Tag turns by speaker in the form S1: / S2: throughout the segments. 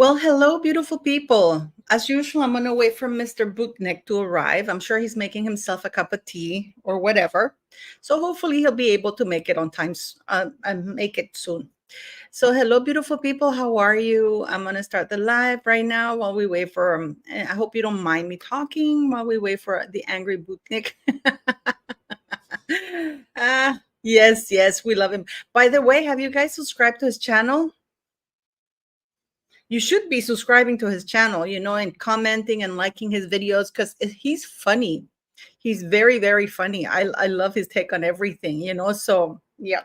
S1: Well, hello, beautiful people. As usual, I'm going to wait for Mr. Butnik to arrive. I'm sure he's making himself a cup of tea or whatever. So hopefully he'll be able to make it on time and make it soon. So hello, beautiful people. How are you? I'm going to start the live right now while we wait for I hope you don't mind me talking while we wait for the angry Butnik. Yes, we love him. By the way, have you guys subscribed to his channel? You should be subscribing to his channel, and commenting and liking his videos because he's funny. He's very, very funny. I love his take on everything, so yeah.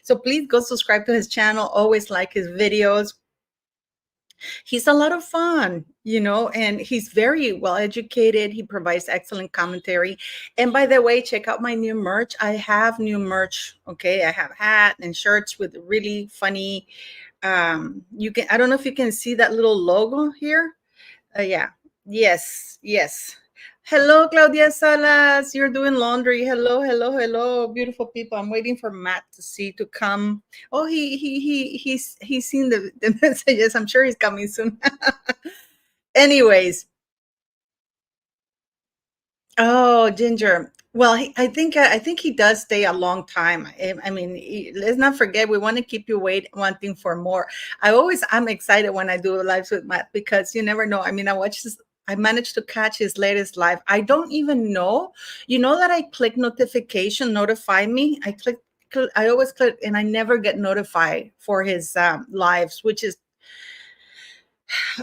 S1: So please go subscribe to his channel. Always like his videos. He's a lot of fun, and he's very well educated. He provides excellent commentary. And by the way, check out my new merch. I have new merch. Okay. I have hat and shirts with really funny. I don't know if you can see that little logo here. Yeah. Yes. Hello, Claudia Salas. You're doing laundry. Hello, beautiful people. I'm waiting for Matt to come. Oh, he's seen the messages. I'm sure he's coming soon. Anyways. Oh, Ginger. Well, I think he does stay a long time. I mean, let's not forget we want to keep you wanting for more. I'm excited when I do lives with Matt because you never know. I mean, I managed to catch his latest live. I don't even know. You know that I click notification, notify me. I always click and I never get notified for his lives, which is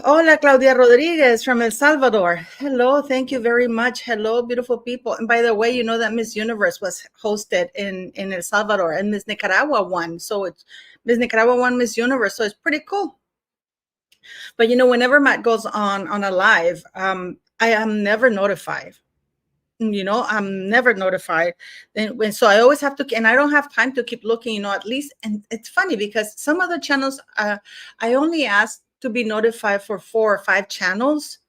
S1: Hola, Claudia Rodriguez from El Salvador. Hello, thank you very much. Hello, beautiful people. And by the way, you know that Miss Universe was hosted in El Salvador and Miss Nicaragua won. So it's Miss Nicaragua won Miss Universe. So it's pretty cool. But whenever Matt goes on a live, I am never notified. I'm never notified. And so I always have to, and I don't have time to keep looking, at least. And it's funny because some of the channels, I only ask to be notified for 4 or 5 channels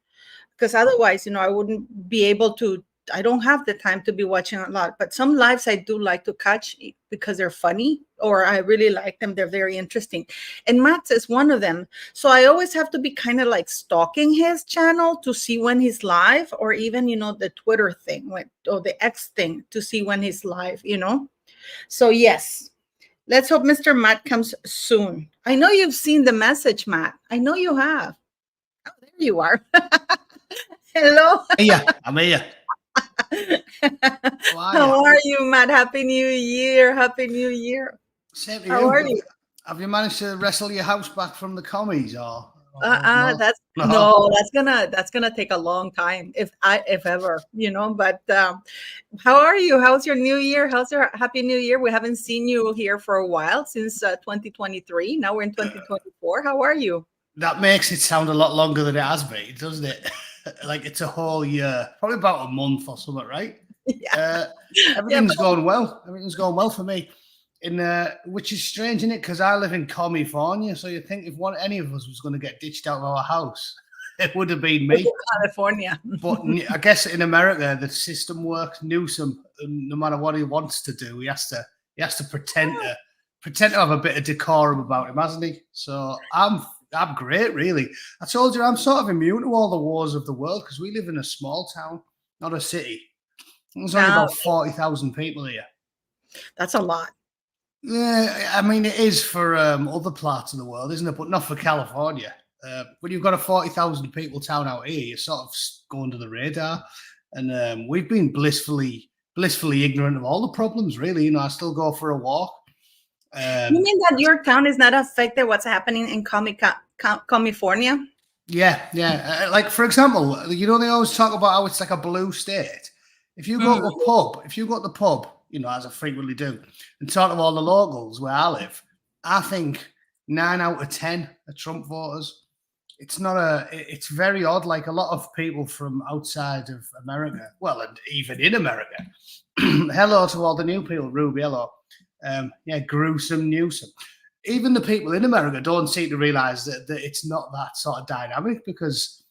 S1: because otherwise, I wouldn't be able to. I don't have the time to be watching a lot, but some lives I do like to catch because they're funny or I really like them. They're very interesting. And Matt's is one of them. So I always have to be kind of like stalking his channel to see when he's live or even, the Twitter thing or the X thing to see when he's live, So yes, let's hope Mr. Matt comes soon. I know you've seen the message, Matt. I know you have. Oh, there you are. Hello.
S2: Yeah, I'm here.
S1: How are you, Matt? Happy New Year. Happy New Year.
S2: Same to
S1: How
S2: you.
S1: are you?
S2: Have you managed to wrestle your house back from the commies or
S1: No? That's gonna take a long time, if ever, But how are you? How's your New Year? How's your Happy New Year? We haven't seen you here for a while since 2023. Now we're in 2024. How are you?
S2: That makes it sound a lot longer than it has been, doesn't it? Like it's a whole year, probably about a month or something, right?
S1: Yeah.
S2: Everything's going well. Everything's going well for me. Which is strange, isn't it? Because I live in California, so you think if any of us was going to get ditched out of our house, it would have been me.
S1: California.
S2: But I guess in America, the system works. Newsom, no matter what he wants to do, he has to pretend to have a bit of decorum about him, hasn't he? So I'm great, really. I told you I'm sort of immune to all the wars of the world because we live in a small town, not a city. There's only about 40,000 people here.
S1: That's a lot.
S2: Yeah, I mean, it is for other parts of the world, isn't it? But not for California. When you've got a 40,000 people town out here, you sort of go under the radar. And we've been blissfully ignorant of all the problems, really. I still go for a walk.
S1: You mean that your town is not affected what's happening in California?
S2: Yeah. Like, for example, they always talk about how it's like a blue state. If you go to the pub, as I frequently do, and talk to all the locals where I live, I think 9 out of 10 are Trump voters. It's very odd. Like a lot of people from outside of America, well, and even in America. Hello to all the new people, Ruby, hello. Gruesome Newsom. Even the people in America don't seem to realize that it's not that sort of dynamic because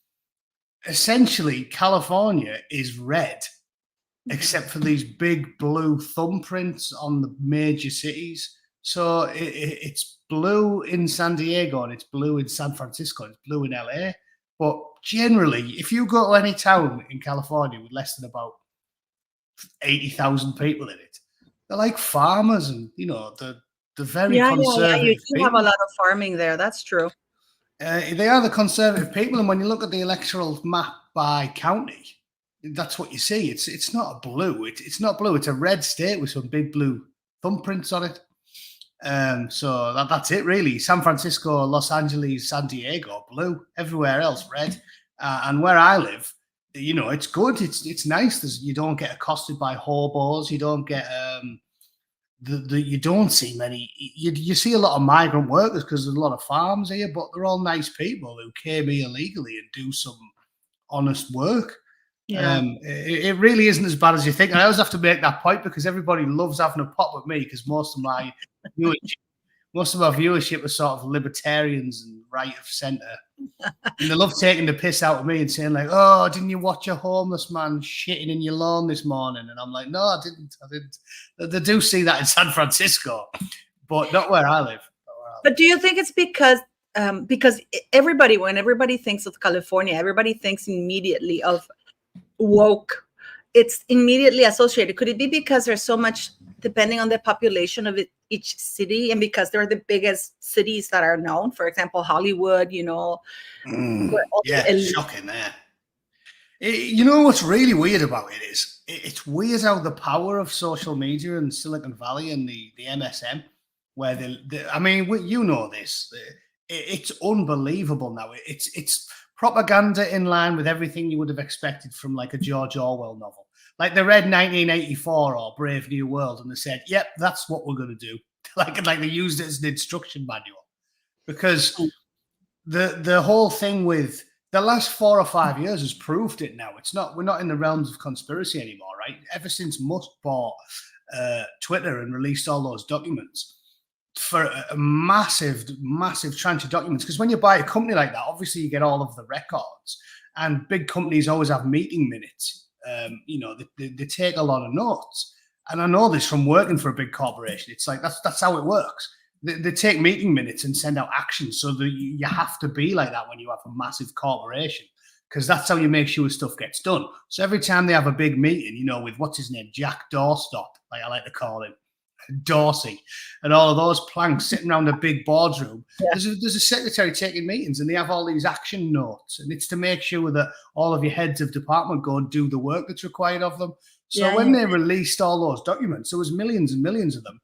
S2: essentially California is red, except for these big blue thumbprints on the major cities. So it's blue in San Diego and it's blue in San Francisco, it's blue in LA. But generally, if you go to any town in California with less than about 80,000 people in it, they're like farmers, and they're very conservative.
S1: You do have a
S2: people.
S1: lot of farming there. That's true.
S2: They are the conservative people, and when you look at the electoral map by county, that's what you see. It's not a blue. It's not blue. It's a red state with some big blue thumbprints on it. So that's it really. San Francisco, Los Angeles, San Diego, blue. Everywhere else, red. And where I live, it's good. It's nice. You don't get accosted by hobos. You don't get you don't see many. You see a lot of migrant workers because there's a lot of farms here, but they're all nice people who came here illegally and do some honest work.
S1: Yeah.
S2: It really isn't as bad as you think. And I always have to make that point because everybody loves having a pop with me because most of my viewership are sort of libertarians and right of centre. And they love taking the piss out of me and saying like, "Oh, didn't you watch a homeless man shitting in your lawn this morning?" And I'm like, "No, I didn't. They do see that in San Francisco, but not where I live."
S1: But do you think it's because when everybody thinks of California, everybody thinks immediately of woke? It's immediately associated. Could it be because there's so much, depending on the population of each city, and because they're the biggest cities that are known? For example, Hollywood,
S2: shocking there. You know what's really weird about it is it's weird how the power of social media and Silicon Valley and the MSM, where this, it's unbelievable now. It's propaganda in line with everything you would have expected from like a George Orwell novel. Like they read 1984 or Brave New World and they said, "Yep, that's what we're going to do." like they used it as an instruction manual. Because the whole thing with the last 4 or 5 years has proved it now. We're not in the realms of conspiracy anymore, right? Ever since Musk bought Twitter and released all those documents for a massive tranche of documents, because when you buy a company like that, obviously you get all of the records, and big companies always have meeting minutes. They take a lot of notes, and I know this from working for a big corporation. It's like that's how it works. They take meeting minutes and send out actions, so that you have to be like that when you have a massive corporation, because that's how you make sure stuff gets done. So every time they have a big meeting, with what's his name, Jack Doorstop, like I like to call him, Dorsey, and all of those planks sitting around a big boardroom. Yeah. There's a secretary taking meetings, and they have all these action notes, and it's to make sure that all of your heads of department go and do the work that's required of them. So when they released all those documents, there was millions and millions of them,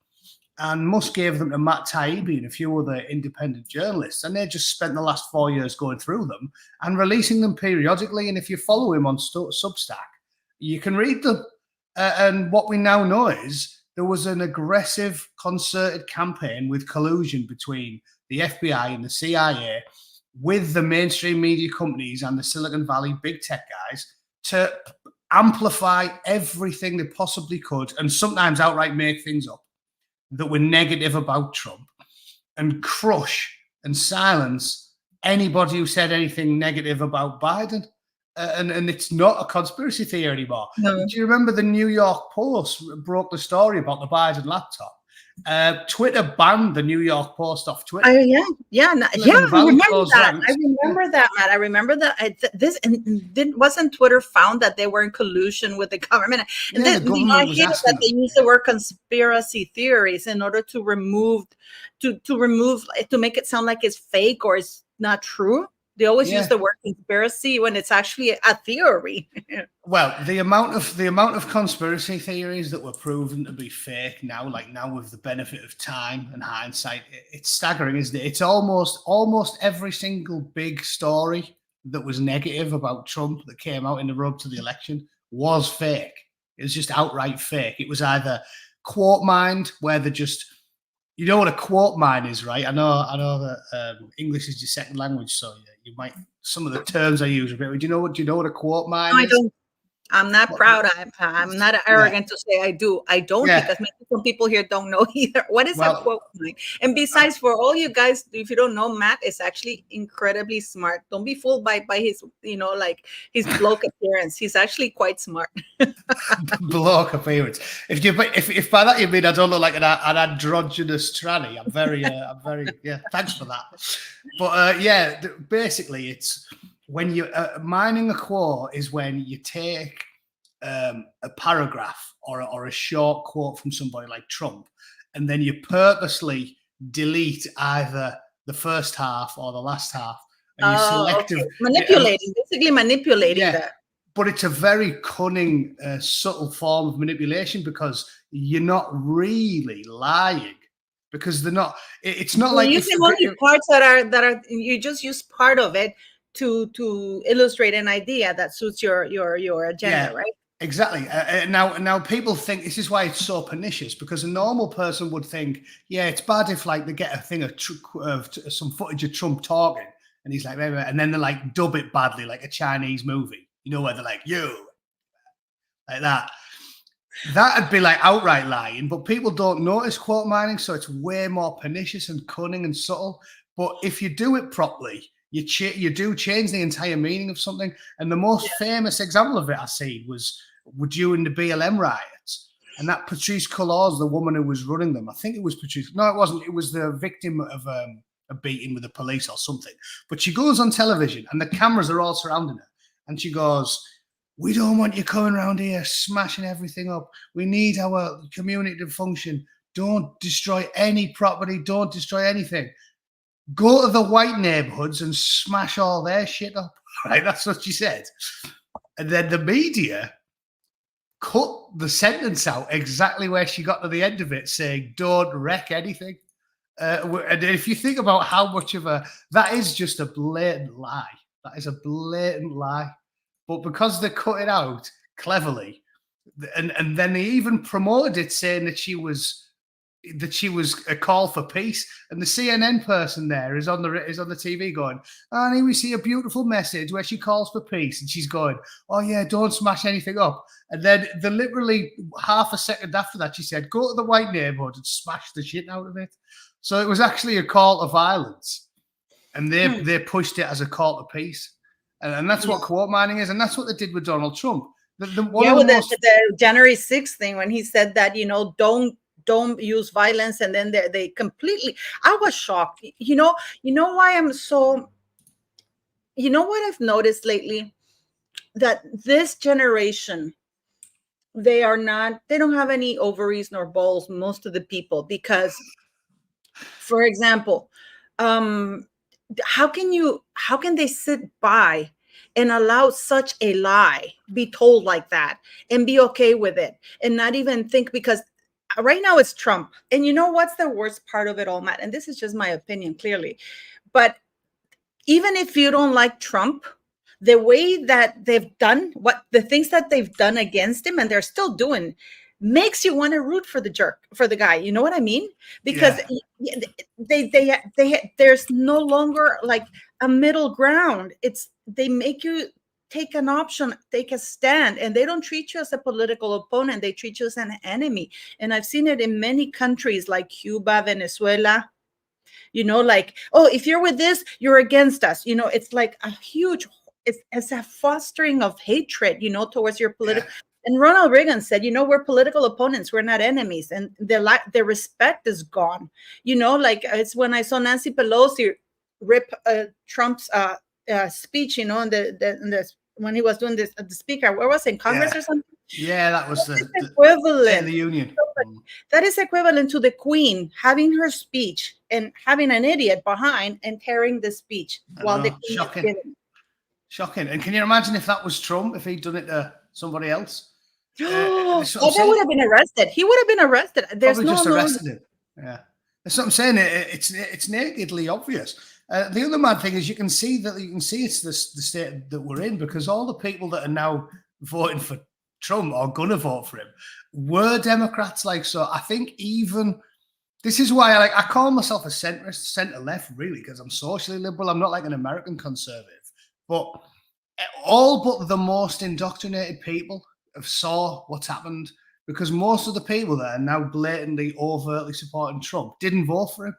S2: and Musk gave them to Matt Taibbi and a few other independent journalists, and they just spent the last 4 years going through them and releasing them periodically. And if you follow him on Substack, you can read them. And what we now know is there was an aggressive, concerted campaign with collusion between the FBI and the CIA with the mainstream media companies and the Silicon Valley big tech guys to amplify everything they possibly could, and sometimes outright make things up that were negative about Trump, and crush and silence anybody who said anything negative about Biden. And it's not a conspiracy theory anymore. No. Do you remember the New York Post broke the story about the Biden laptop? Twitter banned the New York Post off Twitter.
S1: I remember that. I remember that, Matt. I remember that. Wasn't Twitter found that they were in collusion with the government? And I hate that they use the word conspiracy theories in order to make it sound like it's fake or it's not true. They always use the word conspiracy when it's actually a theory.
S2: Well, the amount of conspiracy theories that were proven to be fake now with the benefit of time and hindsight, it's staggering, isn't it? It's almost every single big story that was negative about Trump that came out in the run to the election was fake. It was just outright fake. It was either quote mined, where they just... You know what a quote mine is, right? I know that English is your second language, so you might, some of the terms I use a bit. Do you know what a quote mine is?
S1: I don't. I'm not proud. I'm not arrogant to say I do. I don't,
S2: Yeah.
S1: because maybe some people here don't know either. What is a quote mine? And besides, for all you guys, if you don't know, Matt is actually incredibly smart. Don't be fooled by his, like his bloke appearance. He's actually quite smart.
S2: Bloke appearance. If by that you mean I don't look like an androgynous tranny, I'm very yeah. Thanks for that. But yeah, basically, it's when you mining a quote is when you take a paragraph or a short quote from somebody like Trump, and then you purposely delete either the first half or the last half, and you
S1: manipulating, basically manipulating that.
S2: But it's a very cunning, subtle form of manipulation, because you're not really lying, because they're not. It's not like
S1: using only parts that are. You just use part of it to illustrate an idea that suits your agenda, right?
S2: Exactly. Now people think this is why it's so pernicious, because a normal person would think, yeah, it's bad if like they get a thing of some footage of Trump talking, and he's like, and then they like dub it badly, like a Chinese movie. You know, where they're like, you, like that. That'd be like outright lying, but people don't notice quote mining, so it's way more pernicious and cunning and subtle. But if you do it properly, you do change the entire meaning of something. And the most famous example of it I see was during the BLM riots. And that Patrice Cullors, the woman who was running them, I think it was Patrice. No, it wasn't. It was the victim of a beating with the police or something. But she goes on television and the cameras are all surrounding her. And she goes, we don't want you coming around here smashing everything up. We need our community to function. Don't destroy any property. Don't destroy anything. Go to the white neighborhoods and smash all their shit up. Right? That's what she said. And then the media cut the sentence out exactly where she got to the end of it, saying, don't wreck anything. And if you think about how much of that is just a blatant lie. That is a blatant lie. But because they cut it out cleverly, and then they even promoted it, saying that she was a call for peace. And the CNN person there is on the TV going, and here we see a beautiful message where she calls for peace, and she's going, oh yeah, don't smash anything up. And then the literally half a second after that, she said, go to the white neighborhood and smash the shit out of it. So it was actually a call to violence, and they pushed it as a call to peace. And that's what quote mining is, and that's what they did with Donald Trump.
S1: The January 6th thing, when he said that, don't use violence, and then they completely. I was shocked. You know why I'm so. You know what I've noticed lately, that this generation, they don't have any ovaries nor balls, most of the people, because, for example, how can they sit by and allow such a lie be told like that and be okay with it and not even think? Because right now it's Trump. And you know what's the worst part of it all, Matt? And this is just my opinion, clearly. But even if you don't like Trump, the way that they've done the things that they've done against him, and they're still doing, makes you want to root for the guy. You know what I mean? Because there's no longer like a middle ground. They make you take an option, take a stand, and they don't treat you as a political opponent. They treat you as an enemy. And I've seen it in many countries like Cuba, Venezuela. Like, oh, if you're with this, you're against us. It's like a huge, it's a fostering of hatred, towards your political. And Ronald Reagan said, we're political opponents. We're not enemies. And their respect is gone. Like it's when I saw Nancy Pelosi rip Trump's speech, when he was doing this, the speaker, where was it, in Congress or something?
S2: Yeah, that was the
S1: equivalent.
S2: The Union.
S1: That is equivalent to the Queen having her speech and having an idiot behind and tearing the speech while the Queen is giving.
S2: Shocking. And can you imagine if that was Trump, if he'd done it to somebody else?
S1: That would have been arrested. He would have been arrested. There's
S2: probably just arrested him. Yeah, that's what I'm saying. It's nakedly obvious. The other mad thing is you can see it's the state that we're in, because all the people that are now voting for Trump or gonna vote for him were Democrats. Like, so I think even this is why I call myself a centrist, centre left, really, because I'm socially liberal. I'm not like an American conservative, but all but the most indoctrinated people have saw what's happened, because most of the people that are now blatantly, overtly supporting Trump didn't vote for him.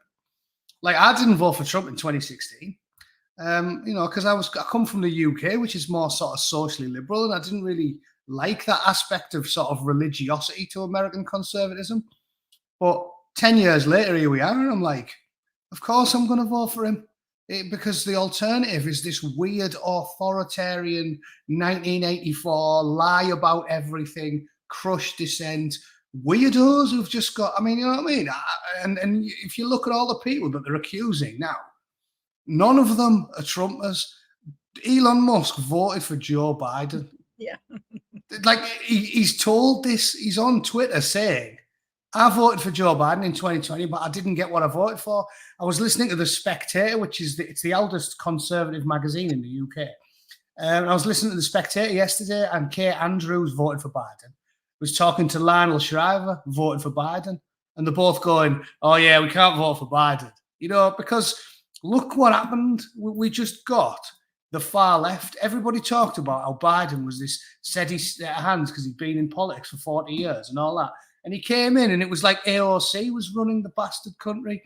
S2: Like, I didn't vote for Trump in 2016. Because I come from the UK, which is more sort of socially liberal, and I didn't really like that aspect of sort of religiosity to American conservatism. But 10 years later, here we are, and I'm like, of course I'm going to vote for him, because the alternative is this weird authoritarian 1984 lie about everything, crush dissent, weirdos who've just got, I mean, you know what I mean? And if you look at all the people that they're accusing now, none of them are Trumpers. Elon Musk voted for Joe Biden.
S1: Yeah.
S2: Like, he's told this, he's on Twitter saying, I voted for Joe Biden in 2020, but I didn't get what I voted for. I was listening to The Spectator, which is it's the eldest conservative magazine in the UK. I was listening to The Spectator yesterday, and Kate Andrews voted for Biden. Was talking to Lionel Shriver, voted for Biden. And they're both going, oh yeah, we can't vote for Biden. You know, because look what happened. We just got the far left. Everybody talked about how Biden was this steady set of hands because he'd been in politics for 40 years and all that. And he came in and it was like AOC was running the bastard country.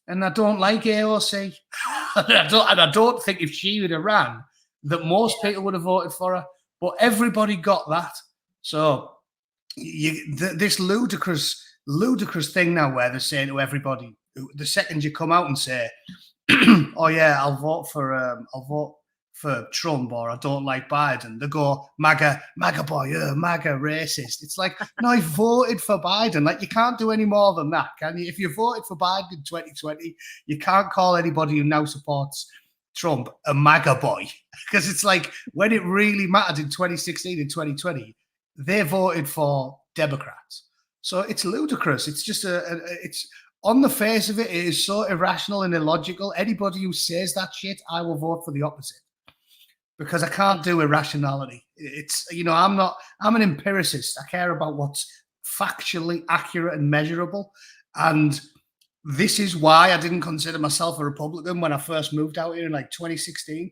S2: And I don't like AOC. And I don't think if she would have ran, that most people would have voted for her. But everybody got that. So this ludicrous thing now where they're saying to everybody, the second you come out and say, oh yeah, I'll vote for Trump, or I don't like Biden, they go, MAGA boy, MAGA racist. It's like, no, I voted for Biden. Like, you can't do any more than that, can you? If you voted for Biden in 2020, you can't call anybody who now supports Trump a MAGA boy, because it's like, when it really mattered in 2016 and 2020, they voted for Democrats. So it's ludicrous. It's just it's on the face of it, it is so irrational and illogical. Anybody who says that shit, I will vote for the opposite, because I can't do irrationality. It's, you know, I'm an empiricist. I care about what's factually accurate and measurable. And this is why I didn't consider myself a Republican when I first moved out here in like 2016.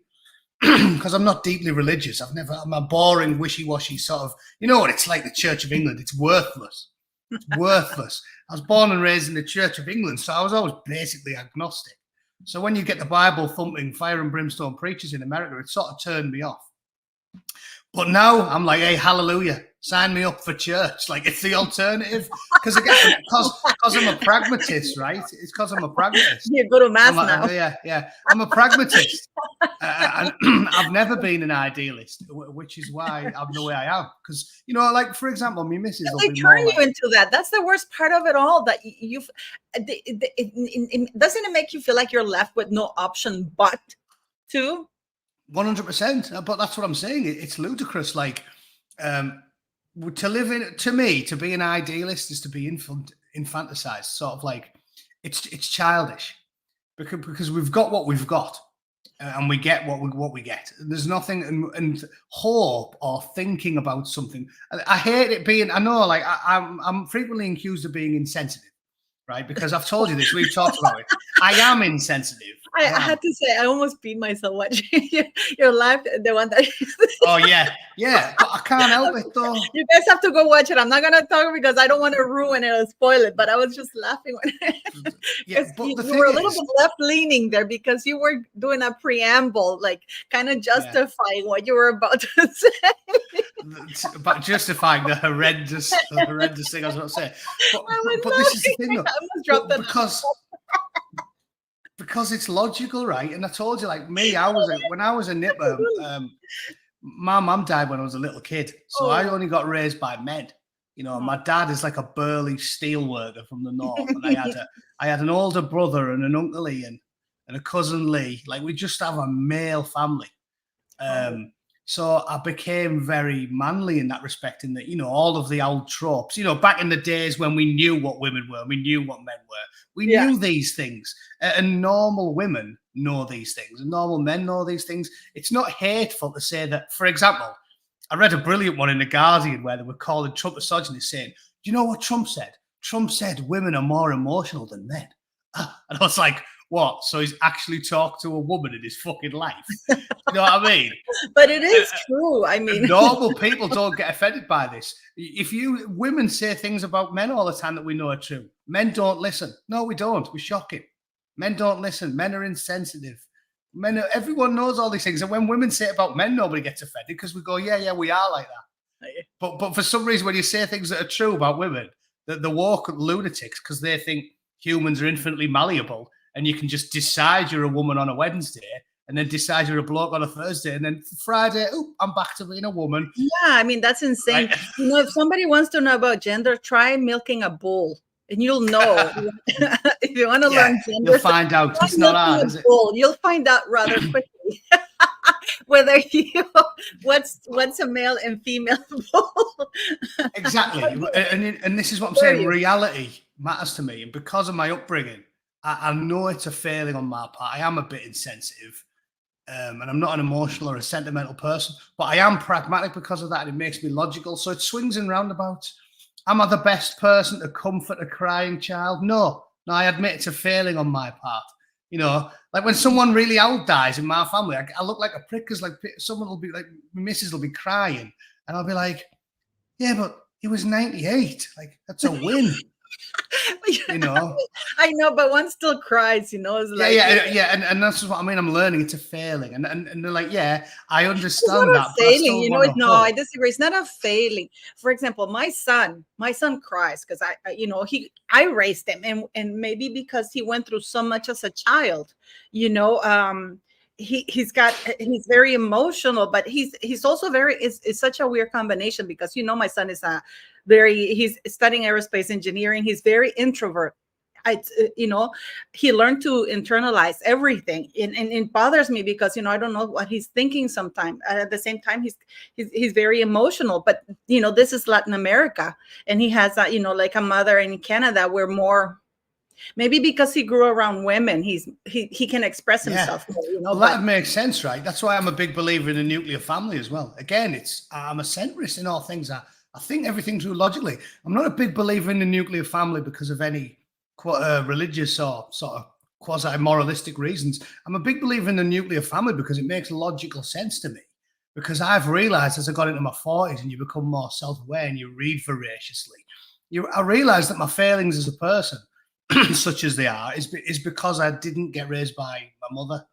S2: Because I'm not deeply religious. I'm a boring, wishy-washy sort of, you know what it's like, the Church of England. It's worthless. It's worthless. I was born and raised in the Church of England, so I was always basically agnostic. So when you get the Bible thumping, fire and brimstone preachers in America, it sort of turned me off. But now I'm like, hey, hallelujah, sign me up for church. Like, it's the alternative. Because again, because I'm a pragmatist, right? It's because I'm a pragmatist.
S1: You go to mass now.
S2: Yeah. I'm a pragmatist. And I've never been an idealist, which is why I'm the way I am. Because, you know, like, for example, my missus will
S1: they
S2: be
S1: turn
S2: more
S1: you into that. That's the worst part of it all. That you've doesn't it make you feel like you're left with no option but to
S2: 100%. But that's what I'm saying. It's ludicrous. Like, to live in, to me, to be an idealist is to be infanticized. Sort of like, it's childish, because we've got what we've got. And we get what we get. There's nothing, and hope or thinking about something. I hate it being. I know, like, I'm frequently accused of being insensitive, right? Because I've told you this. We've talked about it. I am insensitive.
S1: I had to say, I almost beat myself watching your live, the one that.
S2: Oh yeah, but I can't help it though.
S1: You guys have to go watch it. I'm not gonna talk because I don't want to ruin it or spoil it. But I was just laughing when
S2: but
S1: you were a little bit left leaning there, because you were doing a preamble, like kind of justifying what you were about to say.
S2: But justifying the horrendous thing I was about to say. But this is the thing, though, because it's logical, right? And I told you, like me, when I was a nipper, my mum died when I was a little kid, so I only got raised by men. You know, my dad is like a burly steel worker from the north, and I had an older brother and an uncle Ian and a cousin Lee. Like, we just have a male family. So I became very manly in that respect, in that, you know, all of the old tropes, you know, back in the days when we knew what women were, we knew what men were. We knew these things, and normal women know these things, and normal men know these things. It's not hateful to say that. For example, I read a brilliant one in The Guardian where they were calling Trump misogynist, saying, do you know what Trump said? Trump said women are more emotional than men. And I was like, What? So he's actually talked to a woman in his fucking life. You know what I mean?
S1: But it is true. I mean,
S2: normal people don't get offended by this. If women say things about men all the time that we know are true, men don't listen. No, we don't. We're shocking. Men don't listen. Men are insensitive. Everyone knows all these things. And when women say it about men, nobody gets offended because we go, yeah, we are like that. But for some reason, when you say things that are true about women, that the woke lunatics, because they think humans are infinitely malleable and you can just decide you're a woman on a Wednesday and then decide you're a bloke on a Thursday, and then Friday, I'm back to being a woman.
S1: Yeah, I mean, that's insane. Right. You know, if somebody wants to know about gender, try milking a bull, and you'll know. If you want to learn gender,
S2: you'll find out. It's not hard, is it?
S1: You'll find out rather quickly whether what's a male and female bull.
S2: Exactly, and this is what I'm saying. Reality matters to me, and because of my upbringing, I know it's a failing on my part. I am a bit insensitive. And I'm not an emotional or a sentimental person, but I am pragmatic because of that, and it makes me logical. So it swings and roundabouts. Am I the best person to comfort a crying child? No, I admit it's a failing on my part. You know, like when someone really old dies in my family, I look like a prick because like someone will be like, my missus will be crying, and I'll be like, yeah, but he was 98. Like, that's a win. You know,
S1: I know, but one still cries, you know. It's like,
S2: yeah, and that's what I mean. I'm learning it's a failing, and they're like, yeah, I understand that.
S1: Failing, you know. No, I disagree. It's not a failing. For example, my son cries because I raised him, and maybe because he went through so much as a child, you know. He's very emotional, but he's also it's such a weird combination because, you know, my son is he's studying aerospace engineering. He's very introvert. You know, he learned to internalize everything, and it bothers me because, you know, I don't know what he's thinking sometimes. At the same time, he's very emotional, but, you know, this is Latin America, and he has you know, like a mother in Canada, we're more. Maybe because he grew around women, he can express himself more, you know.
S2: Well, that makes sense, right? That's why I'm a big believer in a nuclear family as well. Again, I'm a centrist in all things. I think everything through logically. I'm not a big believer in the nuclear family because of any religious or sort of quasi-moralistic reasons. I'm a big believer in the nuclear family because it makes logical sense to me. Because I've realized as I got into my 40s and you become more self-aware and you read voraciously, I realized that my failings as a person, such as they are, is because I didn't get raised by my mother.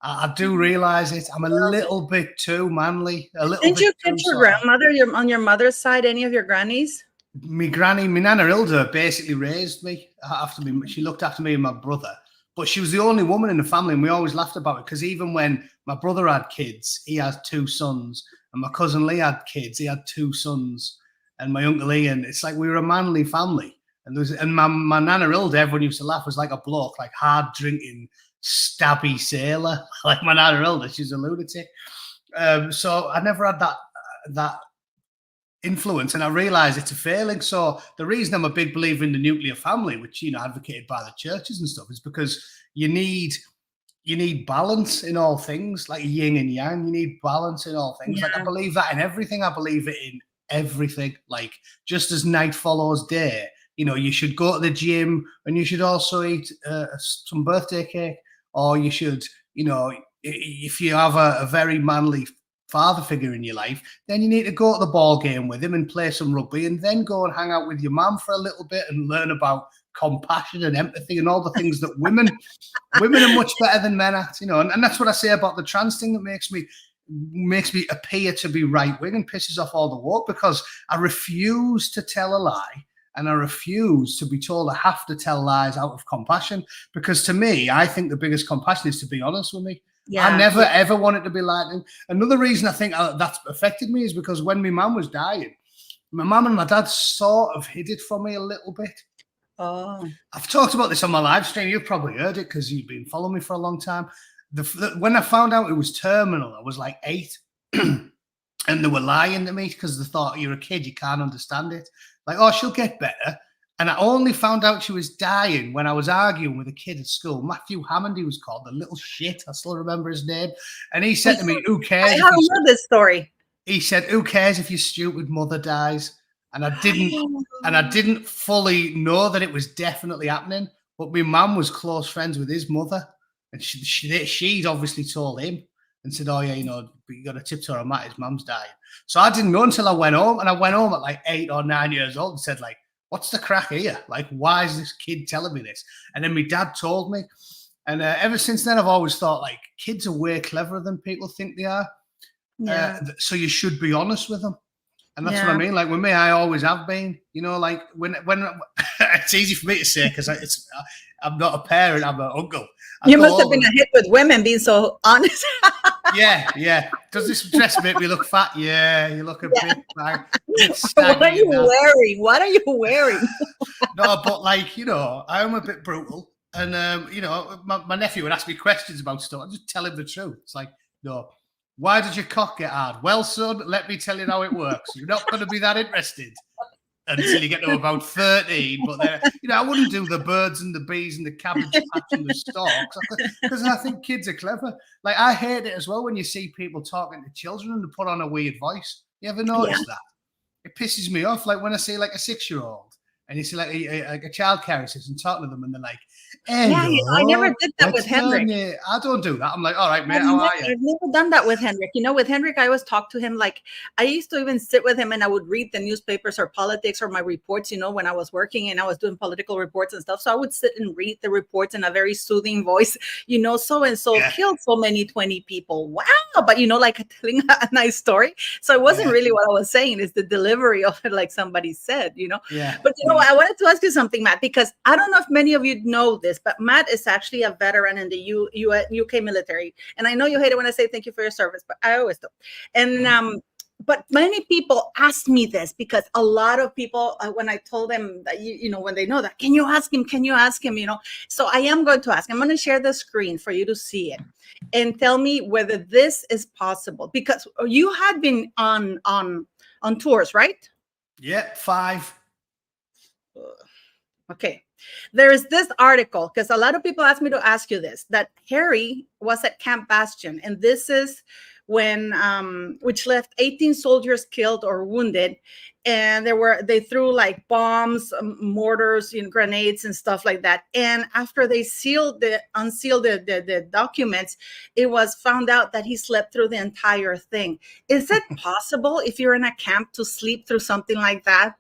S2: I do realize it. I'm a little bit too manly.
S1: Didn't you get your grandmother on your mother's side? Any of your grannies?
S2: My Nana Hilda basically raised me after me. She looked after me and my brother, but she was the only woman in the family, and we always laughed about it because even when my brother had kids, he has 2 sons, and my cousin Lee had kids, he had 2 sons, and my uncle Ian. It's like we were a manly family. And my Nana Hilda, everyone used to laugh, was like a bloke, like hard drinking, stabby sailor, like my Nana Hilda. She's a lunatic. So I never had that influence, and I realize it's a failing. So the reason I'm a big believer in the nuclear family, which, you know, advocated by the churches and stuff, is because you need balance in all things, like yin and yang. You need balance in all things. Yeah. Like I believe that in everything. I believe it in everything. Like just as night follows day, you know, you should go to the gym and you should also eat some birthday cake, or you should, you know, if you have a very manly father figure in your life, then you need to go to the ball game with him and play some rugby, and then go and hang out with your mum for a little bit and learn about compassion and empathy and all the things that women are much better than men at, you know. And that's what I say about the trans thing that makes me appear to be right wing and pisses off all the woke, because I refuse to tell a lie. And I refuse to be told I have to tell lies out of compassion, because to me, I think the biggest compassion is to be honest with me. Yeah. I never, ever wanted to be lied. Another reason I think that's affected me is because when my mum was dying, my mum and my dad sort of hid it from me a little bit.
S1: Oh. I've
S2: talked about this on my live stream. You've probably heard it because you've been following me for a long time. When I found out it was terminal, I was like 8. And they were lying to me because they thought, you're a kid, you can't understand it. Like, oh, she'll get better. And I only found out she was dying when I was arguing with a kid at school. Matthew Hammond, he was called, the little shit. I still remember his name. And he said to me, who cares?
S1: I haven't heard this story.
S2: He said, who cares if your stupid mother dies? And I didn't fully know that it was definitely happening but my mum was close friends with his mother, and she'd obviously told him and said, "Oh yeah, you know, you got to tiptoe on Matt. His mum's dying." So I didn't know until I went home, and I went home at like 8 or 9 years old and said, like, "What's the crack here? Like, why is this kid telling me this?" And then my dad told me, and ever since then, I've always thought like kids are way cleverer than people think they are.
S1: Yeah.
S2: So you should be honest with them. And that's what I mean. Like with me, I always have been. You know, like when it's easy for me to say because I'm not a parent, I'm an uncle.
S1: You must have been a hit with women being so honest.
S2: Yeah. Does this dress make me look fat? Yeah, you look a bit like.
S1: What are you wearing? What are you wearing?
S2: No, but like, you know, I'm a bit brutal. And, you know, my nephew would ask me questions about stuff. I just tell him the truth. It's like, no. Why did your cock get hard? Well, son, let me tell you how it works. You're not going to be that interested until you get to about 13. But then, you know, I wouldn't do the birds and the bees and the cabbage patch and the stalks because I think kids are clever. Like, I hate it as well when you see people talking to children and they put on a weird voice. You ever notice that? It pisses me off. Like when I see like a 6-year-old and you see like a childcare assistant talking to them and they're like, "Hey,
S1: I never did that with Henrik.
S2: I don't do that. I'm like, all right, mate, how are you?
S1: I've never done that with Henrik. You know, with Henrik, I always talk to him. Like I used to even sit with him and I would read the newspapers or politics or my reports, you know, when I was working and I was doing political reports and stuff. So I would sit and read the reports in a very soothing voice, you know, so-and-so killed so many 20 people. Wow. But, you know, like telling a nice story. So it wasn't really what I was saying. It's the delivery of it, like somebody said, you know. But, you know, I wanted to ask you something, Matt, because I don't know if many of you know this, but Matt is actually a veteran in the UK military. And I know you hate it when I say thank you for your service, but I always do. And but many people ask me this because a lot of people, when I told them that, you know, when they know that, can you ask him, you know? So I am going to ask. I'm going to share the screen for you to see it and tell me whether this is possible, because you had been on tours, right?
S2: Yeah, 5.
S1: Okay. There is this article, because a lot of people ask me to ask you this, that Harry was at Camp Bastion, and this is when, which left 18 soldiers killed or wounded, and they threw like bombs, mortars, you know, grenades and stuff like that. And after they unsealed the documents, it was found out that he slept through the entire thing. Is it possible if you're in a camp to sleep through something like that?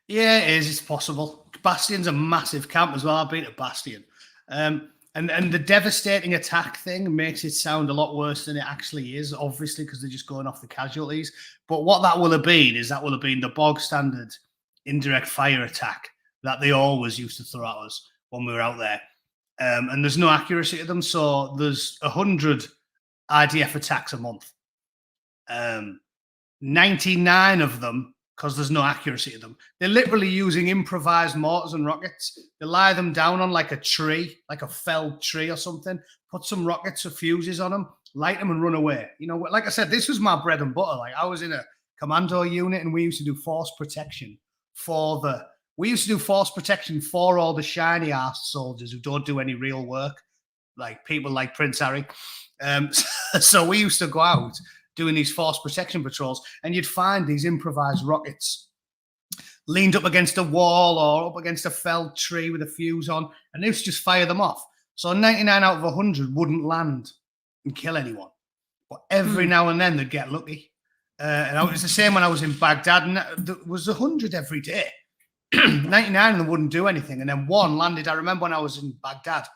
S2: Yeah, it is. It's possible. Bastion's a massive camp as well. I've been to Bastion. And the devastating attack thing makes it sound a lot worse than it actually is, obviously, because they're just going off the casualties. But what that will have been is that will have been the bog standard indirect fire attack that they always used to throw at us when we were out there. And there's no accuracy to them. So there's 100 IDF attacks a month. 99 of them, because there's no accuracy to them, they're literally using improvised mortars and rockets. They lie them down on like a tree, like a felled tree or something, put some rockets or fuses on them, light them and run away. You know, like I said, this was my bread and butter. Like I was in a commando unit and we used to do force protection for all the shiny ass soldiers who don't do any real work, like people like Prince Harry. So we used to go out doing these force protection patrols, and you'd find these improvised rockets leaned up against a wall or up against a felled tree with a fuse on, and they used to just fire them off. So 99 out of 100 wouldn't land and kill anyone. But every now and then they'd get lucky. And it was the same when I was in Baghdad, and there was 100 every day. 99 of them wouldn't do anything. And then one landed, I remember when I was in Baghdad,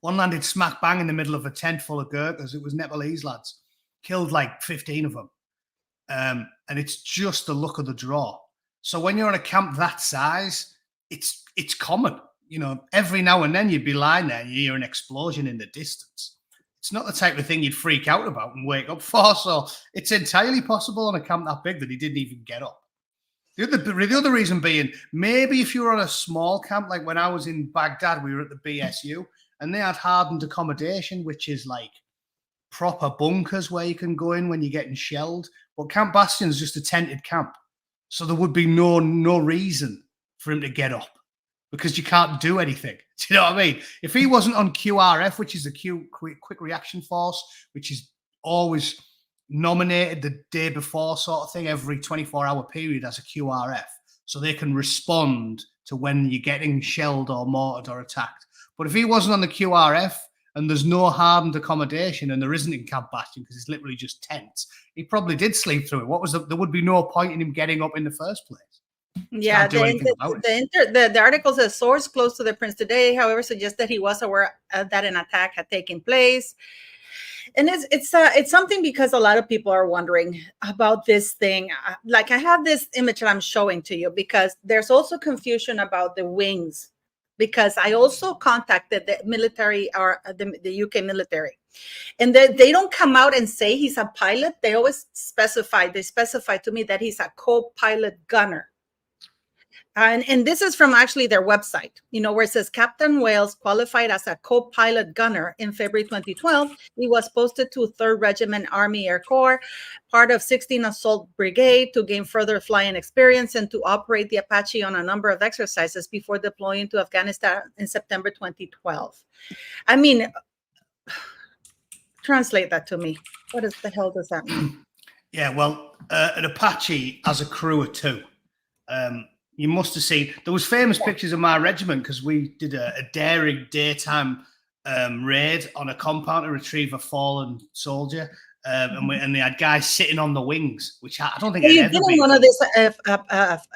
S2: one landed smack bang in the middle of a tent full of Gurkhas. It was Nepalese lads. Killed like 15 of them. And it's just the luck of the draw. So when you're on a camp that size, it's common. You know, every now and then you'd be lying there and you hear an explosion in the distance. It's not the type of thing you'd freak out about and wake up for. So it's entirely possible on a camp that big that he didn't even get up. The other reason being, maybe if you were on a small camp, like when I was in Baghdad, we were at the BSU, and they had hardened accommodation, which is like proper bunkers where you can go in when you're getting shelled. But Camp Bastion is just a tented camp. So there would be no reason for him to get up because you can't do anything. Do you know what I mean? If he wasn't on QRF, which is the quick reaction force, which is always nominated the day before sort of thing, every 24-hour period as a QRF, so they can respond to when you're getting shelled or mortared or attacked. But if he wasn't on the QRF and there's no hardened accommodation and there isn't in Camp Bastion because it's literally just tents, he probably did sleep through it. There would be no point in him getting up in the first place.
S1: Yeah, the article says source close to the prince today, however, suggests that he was aware that an attack had taken place. And it's something because a lot of people are wondering about this thing. Like I have this image that I'm showing to you because there's also confusion about the wings, because I also contacted the military or the UK military, and they don't come out and say he's a pilot. They always specify to me that he's a co-pilot gunner. And this is from actually their website, where it says Captain Wales qualified as a co-pilot gunner in February 2012. He was posted to 3rd Regiment Army Air Corps, part of 16th Assault Brigade, to gain further flying experience and to operate the Apache on a number of exercises before deploying to Afghanistan in September 2012. I mean, translate that to me. What the hell does that mean?
S2: Yeah, well, an Apache has a crew of 2. You must have seen, there was famous pictures of my regiment because we did a daring daytime raid on a compound to retrieve a fallen soldier. And they had guys sitting on the wings, which I don't think I'd ever been in one of
S1: these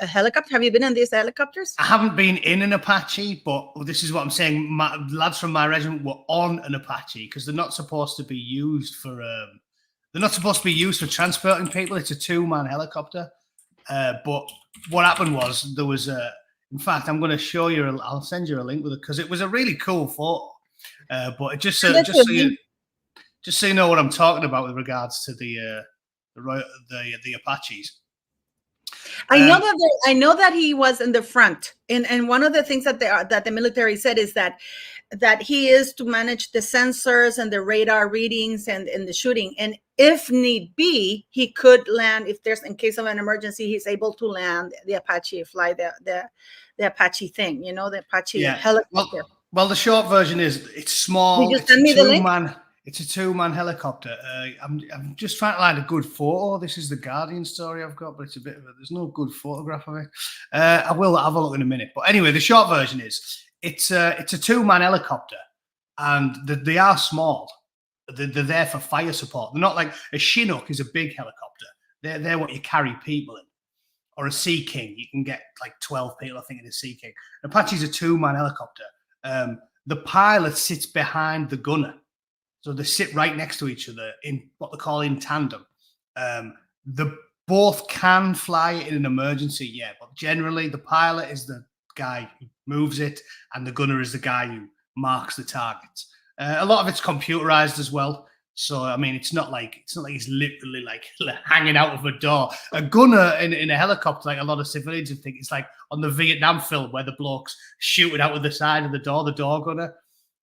S1: helicopters. Have you been in these helicopters?
S2: I haven't been in an Apache, but this is what I'm saying. Lads from my regiment were on an Apache because they're not supposed to be used for transporting people. It's a 2-man helicopter. But what happened was there was in fact, I'm going to show you. I'll send you a link with it because it was a really cool photo. But it just so you know what I'm talking about with regards to the Apaches.
S1: I know that he was in the front, and one of the things that the military said is that he is to manage the sensors and the radar readings and the shooting, and if need be, he could land if there's in case of an emergency. He's able to land the Apache, fly the Apache thing, the Apache helicopter.
S2: Well, the short version is it's small.
S1: Did you send me the link?
S2: It's a 2-man helicopter. I'm just trying to find a good photo. This is the Guardian story I've got, but it's a bit of there's no good photograph of it. I will have a look in a minute. But anyway, the short version is it's a 2-man helicopter, and they are small. They're there for fire support. They're not like a Chinook is a big helicopter. They're what you carry people in. Or a Sea King, you can get like 12 people, I think, in a Sea King. Apache's a 2-man helicopter. The pilot sits behind the gunner. So they sit right next to each other in what they call in tandem. The both can fly in an emergency, yeah, but generally the pilot is the guy who moves it and the gunner is the guy who marks the targets. A lot of it's computerized as well. So, I mean, it's not like he's literally like hanging out of a door. A gunner in a helicopter, like a lot of civilians would think, it's like on the Vietnam film where the blokes shoot it out of the side of the door gunner.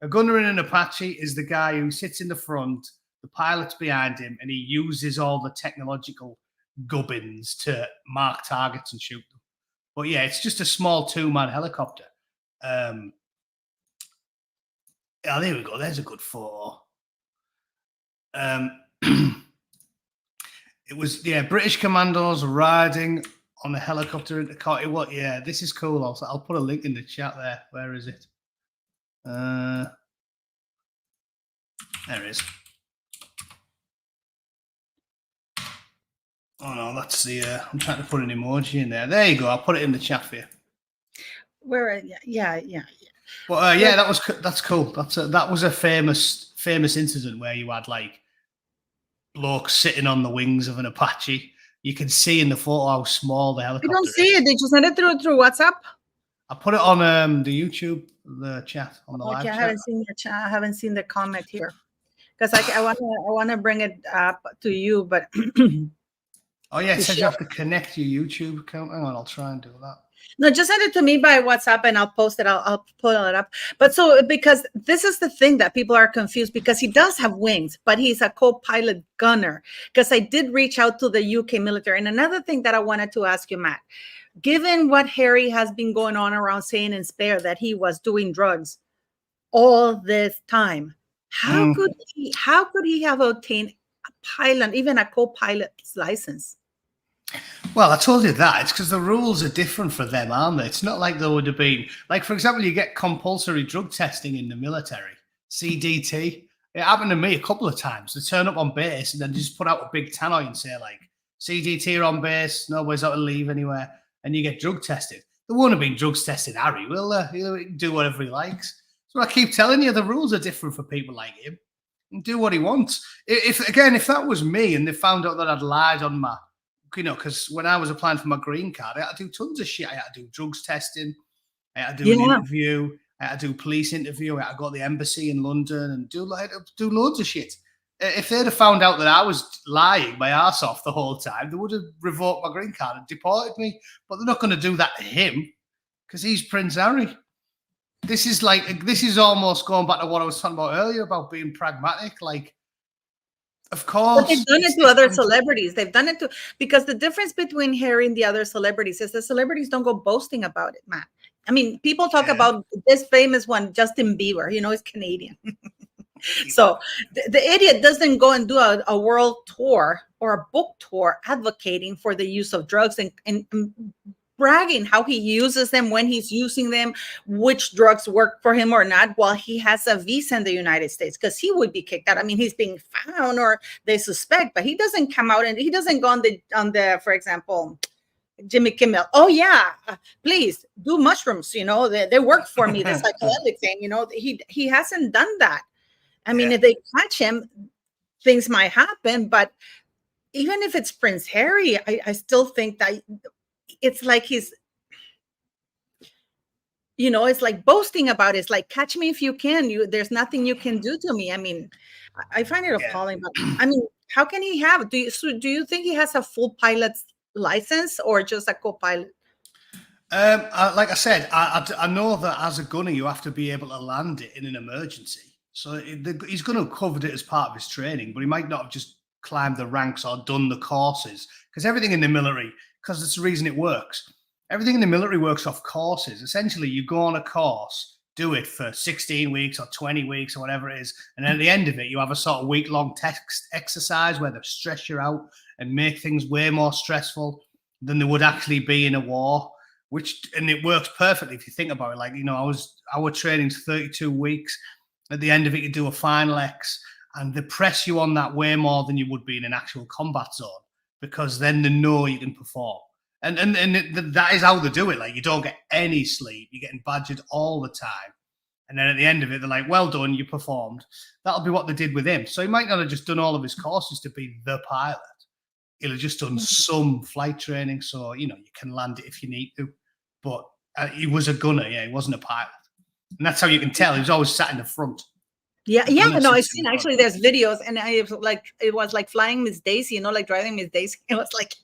S2: A gunner in an Apache is the guy who sits in the front, the pilot's behind him, and he uses all the technological gubbins to mark targets and shoot them. But yeah, it's just a small 2-man helicopter. Oh, there we go. There's a good photo. It was, British commandos riding on a helicopter into What? Yeah, this is cool. I'll put a link in the chat there. Where is it? There it is. Oh no, that's the. I'm trying to put an emoji in there. There you go. I'll put it in the chat for you.
S1: Where? Yeah.
S2: But that's cool. That was a famous incident where you had like blokes sitting on the wings of an Apache. You can see in the photo how small the helicopter is.
S1: I don't see it. Did you send it through WhatsApp?
S2: I put it on the YouTube, the chat, on the live chat.
S1: I haven't seen your chat. I haven't seen the comment here because I want to bring it up to you, but
S2: oh yeah, it says you have to connect your YouTube account. Hang on, I'll try and do that.
S1: No, just send it to me by WhatsApp and I'll post it. I'll pull it up. But so, because this is the thing that people are confused, because he does have wings, but he's a co-pilot gunner. Because I did reach out to the UK military. And another thing that I wanted to ask you, Matt, given what Harry has been going on around saying in Spare that he was doing drugs all this time, how could he have obtained a pilot, even a co-pilot's license?
S2: Well, I told you that. It's because the rules are different for them, aren't they? It's not like there would have been, like, for example, you get compulsory drug testing in the military, CDT. It happened to me a couple of times. They turn up on base and then just put out a big tannoy and say, like, CDT are on base, nobody's out to leave anywhere, and you get drug tested. There won't have been drugs tested, Harry, will there? He'll do whatever he likes. So I keep telling you, the rules are different for people like him. And do what he wants. If that was me and they found out that I'd lied on my, because when I was applying for my green card, I had to do tons of shit. I had to do drugs testing. I had to do an interview. I had to do a police interview. I had to go to the embassy in London and do loads of shit. If they'd have found out that I was lying my ass off the whole time, they would have revoked my green card and deported me. But they're not going to do that to him because he's Prince Harry. This is almost going back to what I was talking about earlier about being pragmatic. Like, of course.
S1: But they've done it to other celebrities. They've done it to, because the difference between Harry and the other celebrities is the celebrities don't go boasting about it, Matt. I mean, people talk about this famous one, Justin Bieber, he's Canadian. So the idiot doesn't go and do a world tour or a book tour advocating for the use of drugs and bragging how he uses them, when he's using them, which drugs work for him or not, while he has a visa in the United States, because he would be kicked out. I mean, he's being found or they suspect, but he doesn't come out and he doesn't go on the, for example, Jimmy Kimmel. Oh yeah, please do mushrooms. They work for me. The psychedelic thing. He hasn't done that. I mean, if they catch him, things might happen. But even if it's Prince Harry, I still think that it's like he's, it's like boasting about it. It's like, catch me if you can. There's nothing you can do to me. I mean, I find it appalling. But I mean, how can he have? Do you think he has a full pilot's license or just a co-pilot?
S2: Like I said, I know that as a gunner, you have to be able to land it in an emergency. So he's going to have covered it as part of his training, but he might not have just climbed the ranks or done the courses, because everything in the military, because it's the reason it works. Everything in the military works off courses. Essentially, you go on a course, do it for 16 weeks or 20 weeks or whatever it is, and then at the end of it, you have a sort of week-long text exercise where they stress you out and make things way more stressful than they would actually be in a war. And it works perfectly if you think about it. Like, our training's 32 weeks. At the end of it, you do a final X, and they press you on that way more than you would be in an actual combat zone, because then they know you can perform. And that is how they do it. Like, you don't get any sleep. You're getting badgered all the time. And then at the end of it, they're like, well done, you performed. That'll be what they did with him. So he might not have just done all of his courses to be the pilot. He'll have just done some flight training. So, you can land it if you need to. But he was a gunner. Yeah, he wasn't a pilot. And that's how you can tell. He was always sat in the front.
S1: Yeah. No, I've seen, actually, there's videos, and it was like flying Miss Daisy, like driving Miss Daisy. It was like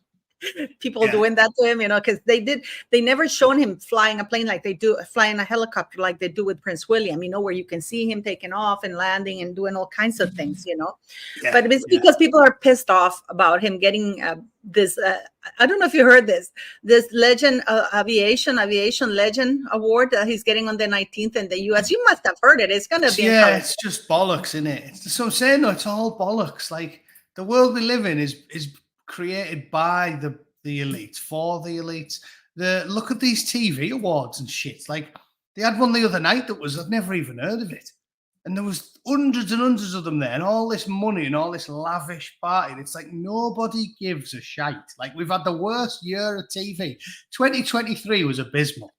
S1: people doing that to him, because they never shown him flying a plane like they do, flying a helicopter like they do with Prince William, where you can see him taking off and landing and doing all kinds of things, but it's because people are pissed off about him getting this, I don't know if you heard this legend, aviation legend award that he's getting on the 19th in the US. You must have heard it. It's going to be,
S2: it's just bollocks, isn't it? So I'm saying, no, it's all bollocks. Like, the world we live in is created by the elites, for the elites. Look at these TV awards and shit. Like, they had one the other night I'd never even heard of it. And there was hundreds and hundreds of them there, and all this money and all this lavish party. It's like, nobody gives a shite. Like, we've had the worst year of TV. 2023 was abysmal.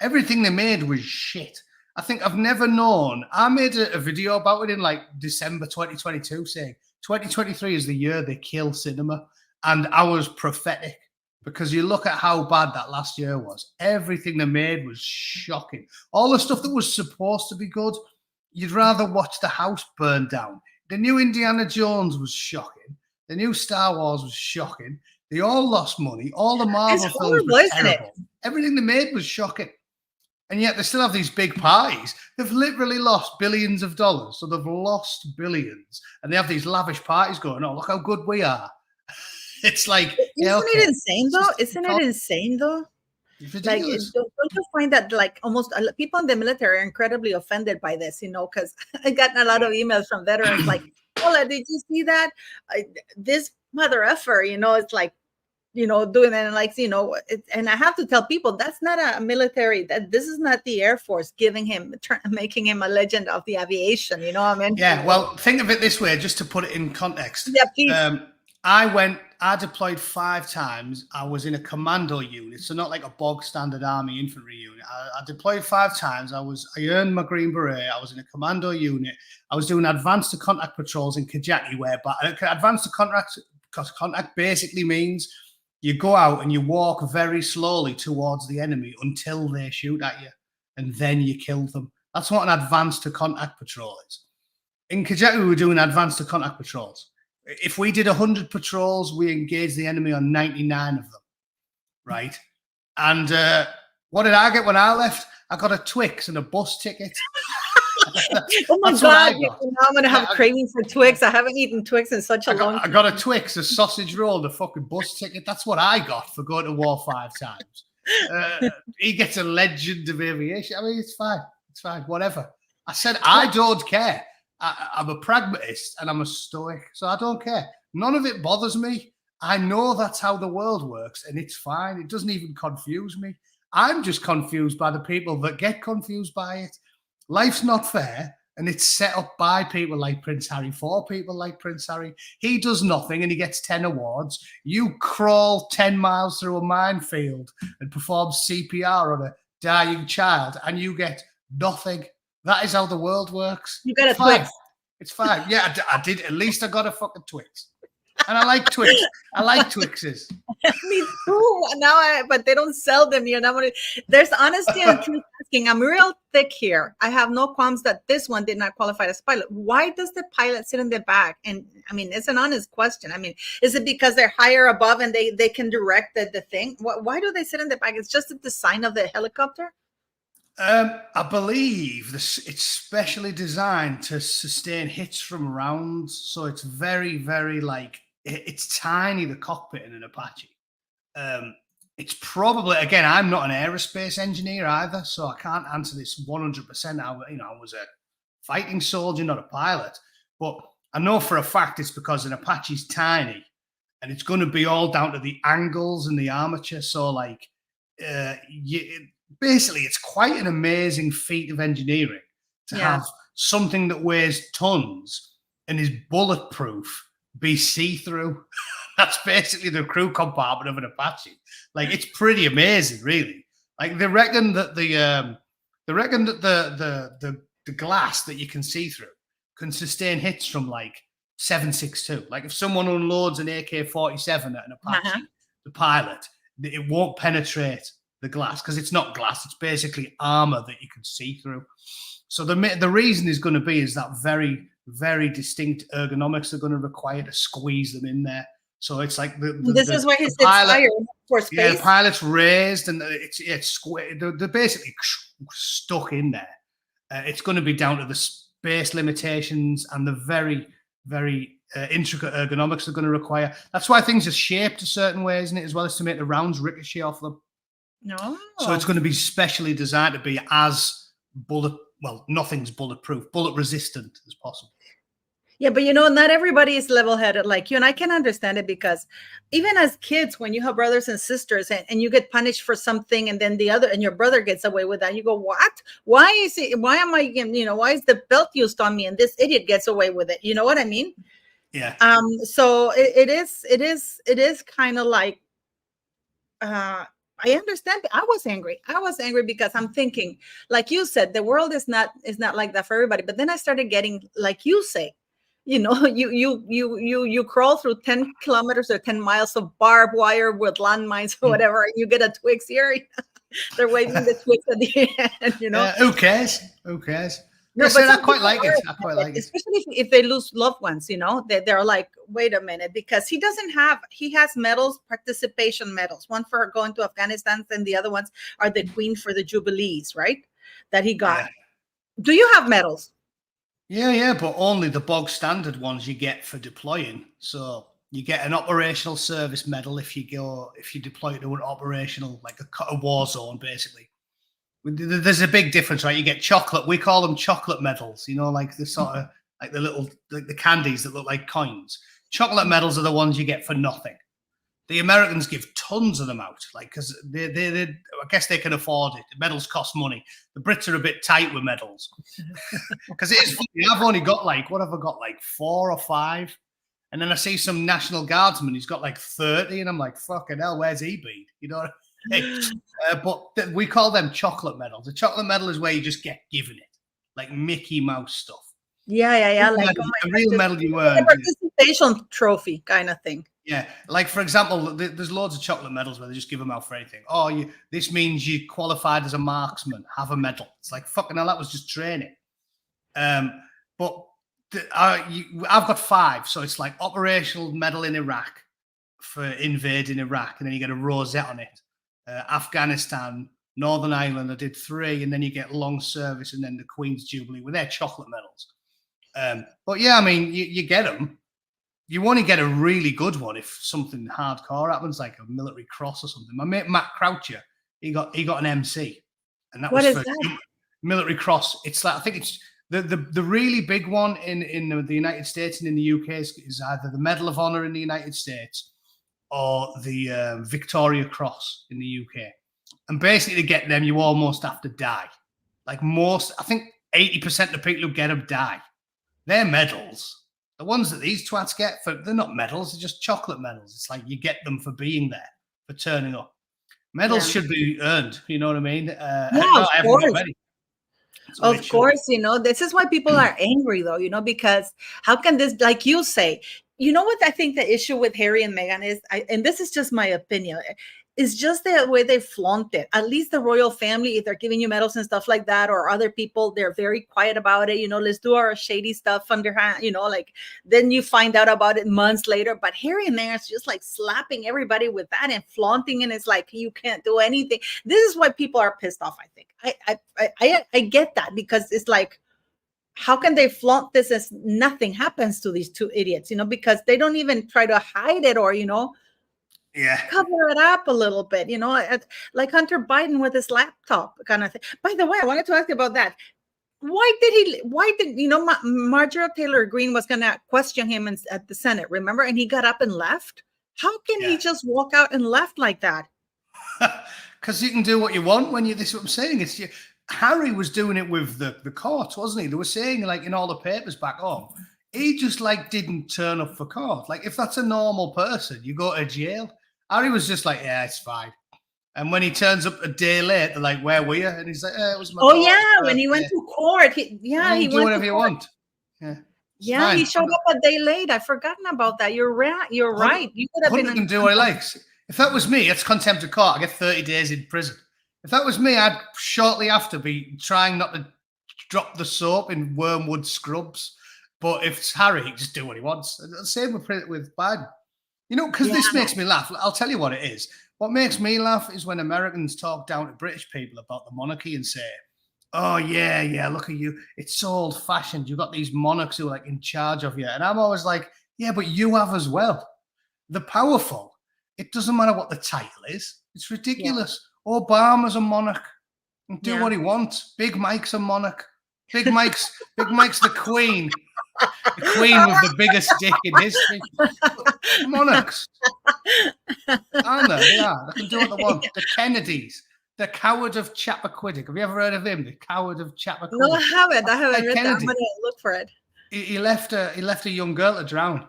S2: Everything they made was shit. I think I've never known. I made a video about it in like December 2022 saying 2023 is the year they kill cinema. And I was prophetic, because you look at how bad that last year was. Everything they made was shocking. All the stuff that was supposed to be good, you'd rather watch the house burn down. The new Indiana Jones was shocking. The new Star Wars was shocking. They all lost money. All the Marvel films were terrible. Everything they made was shocking. And yet they still have these big parties. They've literally lost billions of dollars. So they've lost billions. And they have these lavish parties going, oh, look how good we are. It's like,
S1: isn't it insane though? Isn't it insane though? Like, don't you find that, like, almost people in the military are incredibly offended by this, because I got a lot of emails from veterans like, Paula, did you see that? This mother effer, it's like, doing that. And like, and I have to tell people that's not a military, that this is not the Air Force making him a legend of the aviation. I mean?
S2: Yeah, well, think of it this way, just to put it in context.
S1: Yeah, please.
S2: I deployed 5 times. I was in a commando unit, so not like a bog standard army infantry unit. I deployed 5 times. I earned my Green Beret. I was in a commando unit. I was doing advanced to contact patrols in Kajaki, where advanced to contact basically means you go out and you walk very slowly towards the enemy until they shoot at you, and then you kill them. That's what an advanced to contact patrol is. In Kajaki, we were doing advanced to contact patrols. If we did 100 patrols, we engaged the enemy on 99 of them, right? And what did I get when I left? I got a Twix and a bus ticket.
S1: Oh my God! Now I'm gonna have cravings for Twix. I haven't eaten Twix in such a long time.
S2: I got a Twix, a sausage roll, and a fucking bus ticket. That's what I got for going to war 5 times. He gets a legend of aviation. I mean, it's fine. It's fine. Whatever. I said I don't care. I'm a pragmatist and I'm a stoic, so I don't care. None of it bothers me. I know that's how the world works, and it's fine. It doesn't even confuse me. I'm just confused by the people that get confused by it. Life's not fair, and it's set up by people like Prince Harry, for people like Prince Harry. He does nothing and he gets 10 awards. You crawl 10 miles through a minefield and perform CPR on a dying child, and you get nothing. That is how the world works.
S1: You got a Twix.
S2: It's fine. Yeah, I did. At least I got a fucking Twix. And I like Twix. I like Twixes.
S1: Me too. But they don't sell them here. There's honesty and truth asking. I'm real thick here. I have no qualms that this one did not qualify as pilot. Why does the pilot sit in the back? And I mean, it's an honest question. I mean, is it because they're higher above and they can direct the thing? Why do they sit in the back? It's just the design of the helicopter.
S2: I believe it's specially designed to sustain hits from rounds, so it's very, very it's tiny, the cockpit in an Apache. It's probably, again, I'm not an aerospace engineer either, so I can't answer this 100%. I was a fighting soldier, not a pilot, but I know for a fact it's because an Apache's tiny, and it's going to be all down to the angles and the armature. So basically, it's quite an amazing feat of engineering to have something that weighs tons and is bulletproof be see-through. That's basically the crew compartment of an Apache. It's pretty amazing, really. They reckon that the glass that you can see through can sustain hits from 7.62. If someone unloads an AK-47 at an Apache, the pilot, it won't penetrate the glass because it's not glass. It's basically armor that you can see through. So the reason is going to be is that very, very distinct ergonomics are going to require to squeeze them in there. So it's
S1: this is where he sits higher for space.
S2: Yeah, the pilot's raised and it's square. They're basically stuck in there. It's going to be down to the space limitations and the very, very intricate ergonomics they're going to require. That's why things are shaped a certain way, isn't it? As well as to make the rounds ricochet off them.
S1: No.
S2: So it's going to be specially designed to be as nothing's bulletproof, bullet resistant as possible.
S1: Yeah, but not everybody is level-headed like you, and I can understand it because even as kids, when you have brothers and sisters and you get punished for something, and then and your brother gets away with that, you go, "What? Why is it? Why am I? Why is the belt used on me and this idiot gets away with it?" You know what I mean?
S2: Yeah.
S1: So it is kind of like. I understand. I was angry. Because I'm thinking, like you said, the world is not like that for everybody. But then I started getting, like you say, you crawl through 10 kilometers or 10 miles of barbed wire with landmines or whatever, and you get a Twix here. They're waving the Twix at the end,
S2: who cares? Who cares?
S1: No,
S2: but I quite like it. I quite like it.
S1: Especially if they lose loved ones, they're like, wait a minute, because he has medals, participation medals, one for going to Afghanistan, and the other ones are the Queen for the Jubilees, right? That he got. Yeah. Do you have medals?
S2: Yeah, but only the bog standard ones you get for deploying. So you get an operational service medal if you deploy to an operational, like a war zone, basically. There's a big difference, right? You get chocolate. We call them chocolate medals, like the sort of like the little the candies that look like coins. Chocolate medals are the ones you get for nothing. The Americans give tons of them out, like, because I guess they can afford it. The medals cost money. The Brits are a bit tight with medals. Because it is funny. I've only got what have I got? Like 4 or 5. And then I see some National Guardsman, he's got like 30, and I'm like, fucking hell, where's he been? You know what I mean? But we call them chocolate medals. A chocolate medal is where you just get given it, like Mickey Mouse stuff.
S1: Yeah.
S2: Like a real medal you earned.
S1: Participation trophy kind of thing.
S2: Yeah, like for example, there's loads of chocolate medals where they just give them out for anything. Oh, this means you qualified as a marksman, have a medal. It's like, fucking hell, that was just training. But I've got 5, so it's like operational medal in Iraq for invading Iraq, and then you get a rosette on it. Afghanistan, Northern Ireland, I did 3, and then you get long service, and then the Queen's Jubilee with their chocolate medals. But yeah, I mean, you get them. You only get a really good one if something hardcore happens, like a military cross or something. My mate Matt Croucher, he got an MC, and that was for military cross. It's like, I think it's the really big one in the United States and in the UK is either the Medal of Honor in the United States or the Victoria Cross in the UK. And basically, to get them, you almost have to die. Like I think 80% of the people who get them die. They're medals. The ones that these twats get, they're not medals, they're just chocolate medals. It's like you get them for being there, for turning up. Medals should be earned, you know what I mean?
S1: Of course. Of course, this is why people are angry, though, because how can this, like you say, you know what I think the issue with Harry and Meghan is, and this is just my opinion, is just the way they flaunt it. At least the royal family, if they're giving you medals and stuff like that, or other people, they're very quiet about it. Let's do our shady stuff underhand, like then you find out about it months later. But Harry and Meghan's just like slapping everybody with that and flaunting, and it's like you can't do anything. This is why people are pissed off, I think. I get that, because it's like, how can they flaunt this as nothing happens to these two idiots, because they don't even try to hide it or, cover it up a little bit, like Hunter Biden with his laptop kind of thing. By the way, I wanted to ask you about that. Why did Marjorie Taylor Greene was going to question him at the Senate, remember? And he got up and left. How can he just walk out and left like that?
S2: Because you can do what you want when this is what I'm saying. Harry was doing it with the court, wasn't he? They were saying, like, in all the papers back home, he just didn't turn up for court. Like, if that's a normal person, you go to jail. Harry was just like, yeah, it's fine. And when he turns up a day late, they're like, where were you? And he's like, it was my
S1: when he went to court. He
S2: do
S1: went
S2: whatever you want.
S1: Yeah, he showed up a day late. I've forgotten about that. You're right. You're right. You could have been.
S2: Can do what he likes. If that was me, it's contempt of court. I get 30 days in prison. If that was me, I'd shortly after be trying not to drop the soap in Wormwood scrubs. But if it's Harry, he can just do what he wants. Same with Biden. Because this makes me laugh. I'll tell you what it is. What makes me laugh is when Americans talk down to British people about the monarchy and say, oh, yeah, look at you. It's so old-fashioned. You've got these monarchs who are in charge of you. And I'm always like, yeah, but you have as well. The powerful. It doesn't matter what the title is. It's ridiculous. Yeah. Obama's a monarch. And do what he wants. Big Mike's a monarch. Big Mike's the queen. The queen with the biggest dick in history. Monarchs. Aren't they? They are. They can do what they want. The Kennedys. The coward of Chap Critic. Have you ever heard of him? The coward of Chap Critic.
S1: No, I haven't. I haven't read that. I'm going to look for it.
S2: He left a young girl to drown.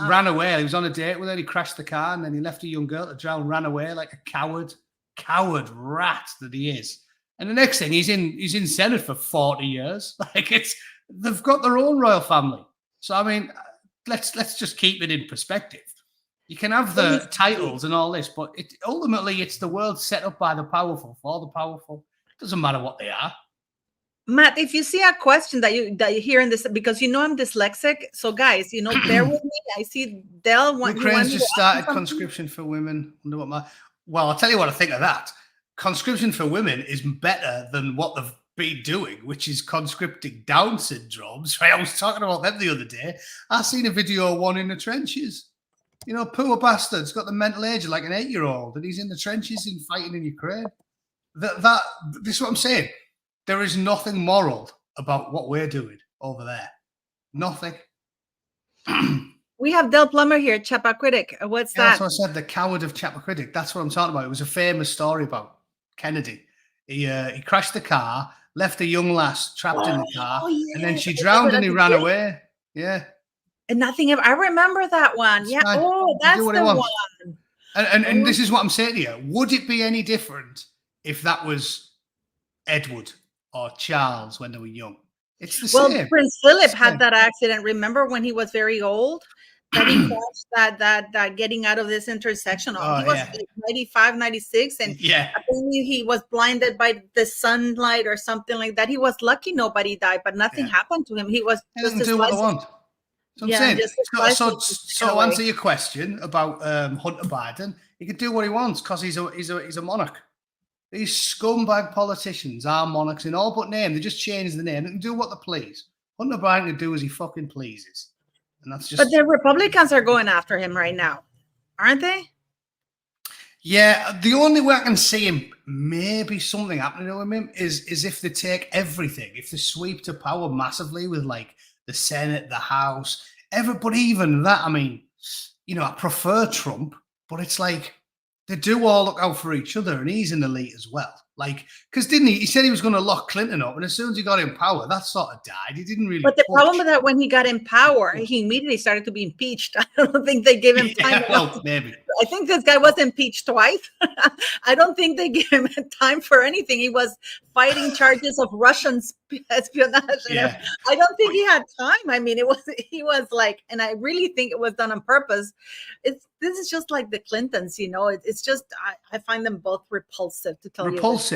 S2: Ran away. He was on a date with her. He crashed the car, and then he left a young girl to drown. Ran away like a coward rat that he is. And the next thing, he's in Senate for 40 years. They've got their own royal family. So I mean, let's just keep it in perspective. You can have the titles and all this, but ultimately it's the world set up by the powerful for the powerful. It doesn't matter what they are.
S1: Matt, if you see a question that you hear in this, because I'm dyslexic, so guys, bear with me. I see Dell.
S2: Ukraine's just started conscription for women. Well, I'll tell you what I think of that. Conscription for women is better than what they've been doing, which is conscripting Down syndromes. I was talking about them the other day. I seen a video of one in the trenches. Poor bastard's got the mental age of like an 8-year-old, and he's in the trenches and fighting in Ukraine. This is what I'm saying. There is nothing moral about what we're doing over there. Nothing.
S1: We have Del Plummer here, Chap Critic. What's
S2: Yeah,
S1: that?
S2: that's what I said. The coward of Chap Critic. That's what I'm talking about. It was a famous story about Kennedy. He crashed the car, left a young lass trapped in the car,
S1: Oh,
S2: and then
S1: yes.
S2: she
S1: I remember
S2: drowned and
S1: that
S2: he
S1: he
S2: ran
S1: did.
S2: away. Yeah.
S1: And nothing ever. I remember that one.
S2: It's
S1: Yeah.
S2: fine.
S1: Oh,
S2: He can do
S1: that's
S2: what he
S1: the
S2: wants.
S1: one.
S2: And
S1: Oh.
S2: this is what I'm saying to you. Would it be any different if that was Edward or Charles when they were young? It's the
S1: Well,
S2: same.
S1: Prince Philip had that accident. Remember when he was very old? That he crashed that getting out of this intersection.
S2: Oh,
S1: He was
S2: yeah.
S1: like 95, 96, and
S2: Yeah.
S1: apparently he was blinded by the sunlight or something like that. He was lucky nobody died, but nothing
S2: Yeah.
S1: happened to him. He was
S2: He
S1: just
S2: doesn't
S1: as
S2: do what they
S1: license.
S2: want. So I'm
S1: Yeah,
S2: saying,
S1: just as
S2: so
S1: license taken
S2: to
S1: away.
S2: answer your question about Hunter Biden, he can do what he wants because he's a monarch. These scumbag politicians are monarchs in all but name. They just change the name. They can do what they please. Hunter Biden can do as he fucking pleases. And that's just...
S1: But the Republicans are going after him right now, aren't they?
S2: Yeah, the only way I can see him maybe something happening to him is if they take everything, if they sweep to power massively with like the Senate, the House, but even that, I mean, you know, I prefer Trump, but it's like they do all look out for each other, and he's an elite as well. Like, because didn't he? He said he was going to lock Clinton up, and as soon as he got in power, that sort of died. He didn't really.
S1: But the problem with that, when he got in power, he immediately started to be impeached. I don't think they gave him time.
S2: Well, maybe.
S1: I think this guy was impeached twice. I don't think they gave him time for anything. He was fighting charges of Russian espionage.
S2: Yeah.
S1: I don't think he had time. I mean, he was like, and I really think it was done on purpose. This is just like the Clintons, you know. It's just I find them both repulsive, to tell you.
S2: Repulsive.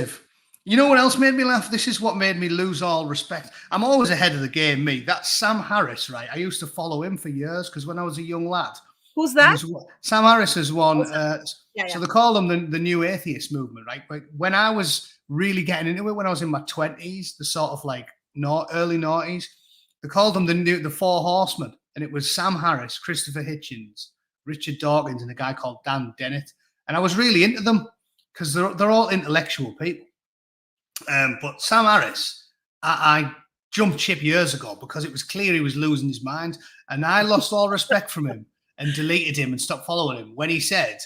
S2: You know what else made me laugh? This is what made me lose all respect. I'm always ahead of the game, me. That's Sam Harris, right? I used to follow him for years because when I was a young lad.
S1: Who's that?
S2: Sam Harris is one.
S1: Yeah.
S2: So they call them the new atheist movement, right? But when I was really getting into it, when I was in my 20s, the sort of like early 90s, they called them the Four Horsemen. And it was Sam Harris, Christopher Hitchens, Richard Dawkins, and a guy called Dan Dennett. And I was really into them because they're all intellectual people. But Sam Harris, I jumped ship years ago because it was clear he was losing his mind, and I lost all respect from him and deleted him and stopped following him when he said